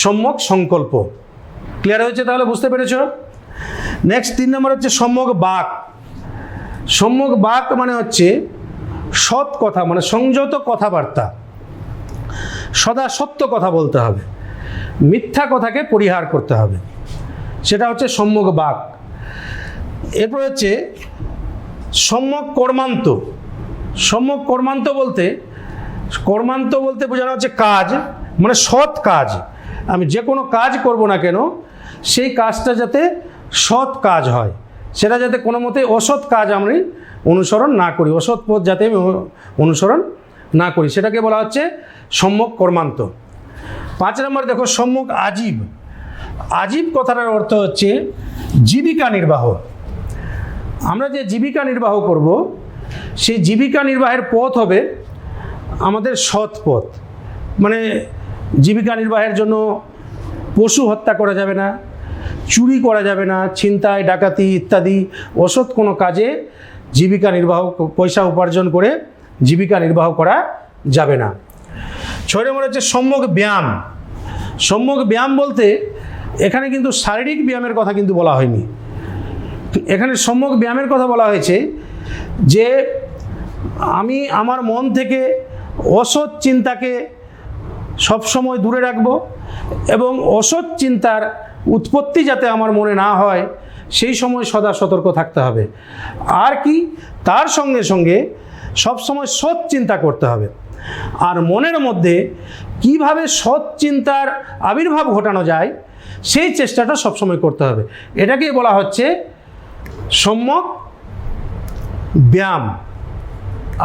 সম্যক সংকল্প। ক্লিয়ার হয়েছে? তাহলে বুঝতে পেরেছ? নেক্সট 3 নম্বর হচ্ছে সম্যক বাক। সম্যক বাক মানে হচ্ছে সৎ কথা, মানে সংযত কথাবার্তা, সদা সত্য কথা বলতে হবে, মিথ্যা কথাকে পরিহার করতে হবে, সেটা হচ্ছে সম্যক বাক। এরপর হচ্ছে সম্যক কর্মান্ত। সম্যক কর্মান্ত বলতে বোঝানো হচ্ছে কাজ, মানে সৎ কাজ। আমি যে কোনো কাজ করব না কেন, সেই কাজটা যাতে সৎ কাজ হয়, সেটা যাতে কোনো মতে অসৎ কাজ আমি অনুসরণ না করি, অসৎ পথ যাতে আমি অনুসরণ না করি, সেটাকে বলা হচ্ছে সম্যক কর্মান্ত। 5 নম্বর দেখো সম্যক আজীব। আজীব কথাটার অর্থ হচ্ছে জীবিকা নির্বাহ। আমরা যে জীবিকা নির্বাহ করব, সেই জীবিকা নির্বাহের পথ হবে আমাদের সৎ পথ। মানে জীবিকা নির্বাহের জন্য পশু হত্যা করা যাবে না, চুরি করা যাবে না, ছিনতাই ডাকাতি ইত্যাদি অসৎ কোনো কাজে জীবিকা নির্বাহ, পয়সা উপার্জন করে জীবিকা নির্বাহ করা যাবে না। 6 নম্বর হচ্ছে সম্যক ব্যায়াম। সম্যক ব্যায়াম বলতে এখানে কিন্তু শারীরিক ব্যায়ামের কথা কিন্তু বলা হয়নি, এখানে সম্যক ব্যায়ামের কথা বলা হয়েছে যে আমি আমার মন থেকে অসৎ চিন্তাকে সবসময় দূরে রাখব এবং অসৎ চিন্তার উৎপত্তি যাতে আমার মনে না হয় সেই সময় সদা সতর্ক থাকতে হবে। আর কি, তার সঙ্গে সঙ্গে সবসময় সৎ চিন্তা করতে হবে। আর মনের মধ্যে কিভাবে সৎ চিন্তার আবির্ভাব ঘটানো যায় সেই চেষ্টাটা সবসময় করতে হবে। এটাকেই বলা হচ্ছে সম্যক ব্যায়াম।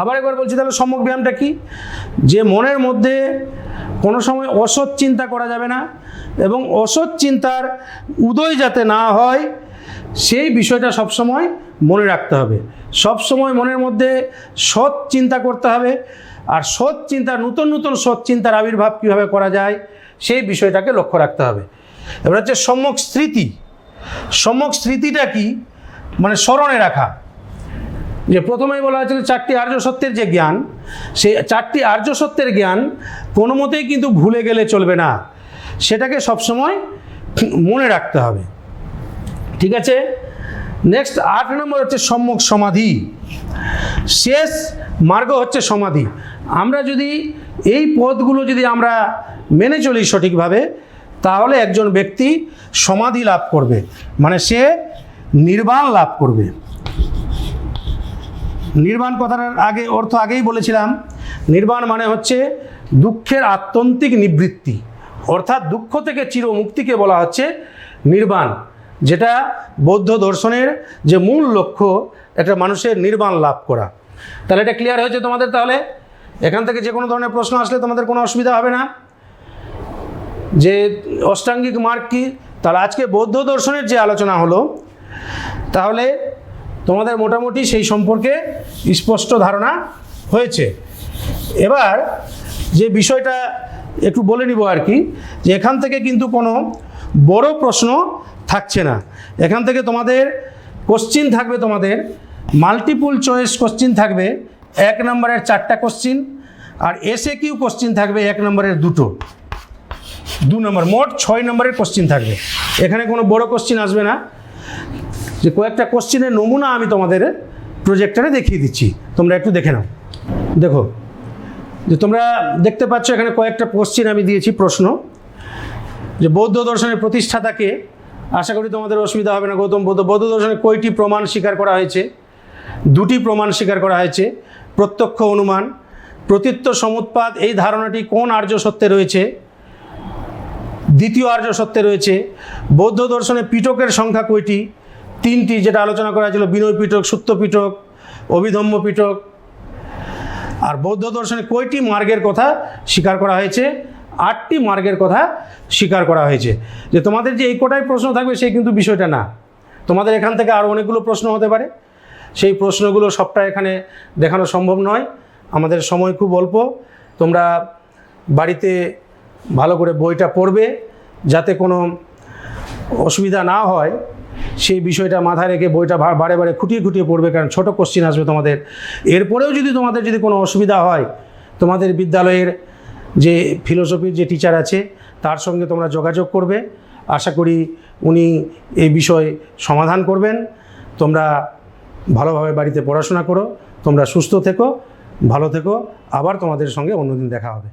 আবার একবার বলছি, তাহলে সম্যক ব্যায়ামটা কি? যে মনের মধ্যে কোনো সময় অসৎ চিন্তা করা যাবে না এবং অসৎ চিন্তার উদয় যাতে না হয় সেই বিষয়টা সবসময় মনে রাখতে হবে। সবসময় মনের মধ্যে সৎ চিন্তা করতে হবে, আর সৎ চিন্তা, নতুন নতুন সৎ চিন্তার আবির্ভাব কীভাবে করা যায় সেই বিষয়টাকে লক্ষ্য রাখতে হবে। এবার হচ্ছে সম্যক স্মৃতি। সম্যক স্মৃতিটা কি? মানে স্মরণে রাখা। যে প্রথমেই বলা হয়েছিল 4টি আর্য সত্যের যে জ্ঞান, সেই 4টি আর্য সত্যের জ্ঞান কোনো মতেই কিন্তু ভুলে গেলে চলবে না, সেটাকে সবসময় মনে রাখতে হবে। ঠিক আছে, নেক্সট 8 নম্বর হচ্ছে সম্যক সমাধি। শেষ মার্গ হচ্ছে সমাধি। আমরা যদি এই পথগুলো যদি আমরা মেনে চলি সঠিকভাবে, তাহলে একজন ব্যক্তি সমাধি লাভ করবে, মানে সে নির্বাণ লাভ করবে। নির্বাণ কথার অর্থ আগেই বলেছিলাম। নির্বাণ মানে হচ্ছে দুঃখের আত্যন্তিক নিবৃত্তি, অর্থাৎ দুঃখ থেকে চিরমুক্তিকে বলা হচ্ছে নির্বাণ, যেটা বৌদ্ধ দর্শনের যে মূল লক্ষ্য, একটা মানুষের নির্বাণ লাভ করা। তাহলে এটা ক্লিয়ার হয়েছে তোমাদের? তাহলে এখান থেকে যে কোনো ধরনের প্রশ্ন আসলে তোমাদের কোনো অসুবিধা হবে না। যে অষ্টাঙ্গিক মার্গ কি, তাহলে আজকে বৌদ্ধ দর্শনের যে আলোচনা হলো, তাহলে তোমাদের মোটামুটি সেই সম্পর্কে স্পষ্ট ধারণা হয়েছে। এবার যে বিষয়টা একটু বলে নিব আর কি, যে এখান থেকে কিন্তু কোনো বড় প্রশ্ন থাকছে না। এখান থেকে তোমাদের কোশ্চিন থাকবে, তোমাদের মাল্টিপল চয়েস কোশ্চিন থাকবে 1 নম্বরের 4টা কোশ্চিন, আর এসএকিউ কোশ্চিন থাকবে 1 নম্বরের 2 নম্বর, মোট 6 নম্বরের কোশ্চিন থাকবে। এখানে কোনো বড় কোশ্চিন আসবে না। যে কয়েকটা কোশ্চিনের নমুনা আমি তোমাদের প্রজেক্টরে দেখিয়ে দিচ্ছি, তোমরা একটু দেখে নাও। দেখো, যে তোমরা দেখতে পাচ্ছ এখানে কয়েকটা কোশ্চিন আমি দিয়েছি, প্রশ্ন। যে বৌদ্ধ দর্শনের প্রতিষ্ঠাতাকে, আশা করি তোমাদের অসুবিধা হবে না। গৌতম বুদ্ধ। বৌদ্ধ দর্শনে কয়টি প্রমাণ স্বীকার করা হয়েছে? 2টি প্রমাণ স্বীকার করা হয়েছে। প্রত্যক্ষ অনুমান, প্রতীত্য সমুৎপাদ, এই ধারণাটি কোন আর্য সত্যে রয়েছে? দ্বিতীয় আর্য সত্যে রয়েছে। বৌদ্ধ দর্শনে পিটকের সংখ্যা কয়টি? 3টি, যেটা আলোচনা করা হয়েছিল, বিনয় পিটক, সুত্ত পিটক, অভিধম্ম পিটক। আর বৌদ্ধ দর্শনে কয়টি মার্গের কথা স্বীকার করা হয়েছে? 8টি মার্গের কথা স্বীকার করা হয়েছে। যে তোমাদের যে এই কটাই প্রশ্ন থাকবে সেই কিন্তু বিষয়টা না, তোমাদের এখান থেকে আরও অনেকগুলো প্রশ্ন হতে পারে। সেই প্রশ্নগুলো সবটা এখানে দেখানো সম্ভব নয়, আমাদের সময় খুব অল্প। তোমরা বাড়িতে ভালো করে বইটা পড়বে, যাতে কোনো অসুবিধা না হয় সেই বিষয়টা মাথায় রেখে বইটা বারে বারে খুঁটিয়ে খুঁটিয়ে পড়বে, কারণ ছোট কোশ্চিন আসবে তোমাদের। এরপরেও যদি তোমাদের কোনো অসুবিধা হয়, তোমাদের বিদ্যালয়ের যে ফিলোসফির যে টিচার আছে তার সঙ্গে তোমরা যোগাযোগ করবে। আশা করি উনি এই বিষয় সমাধান করবেন। তোমরা ভালোভাবে বাড়িতে পড়াশোনা করো, তোমরা সুস্থ থেকো, ভালো থেকো। আবার তোমাদের সঙ্গে অন্যদিন দেখা হবে।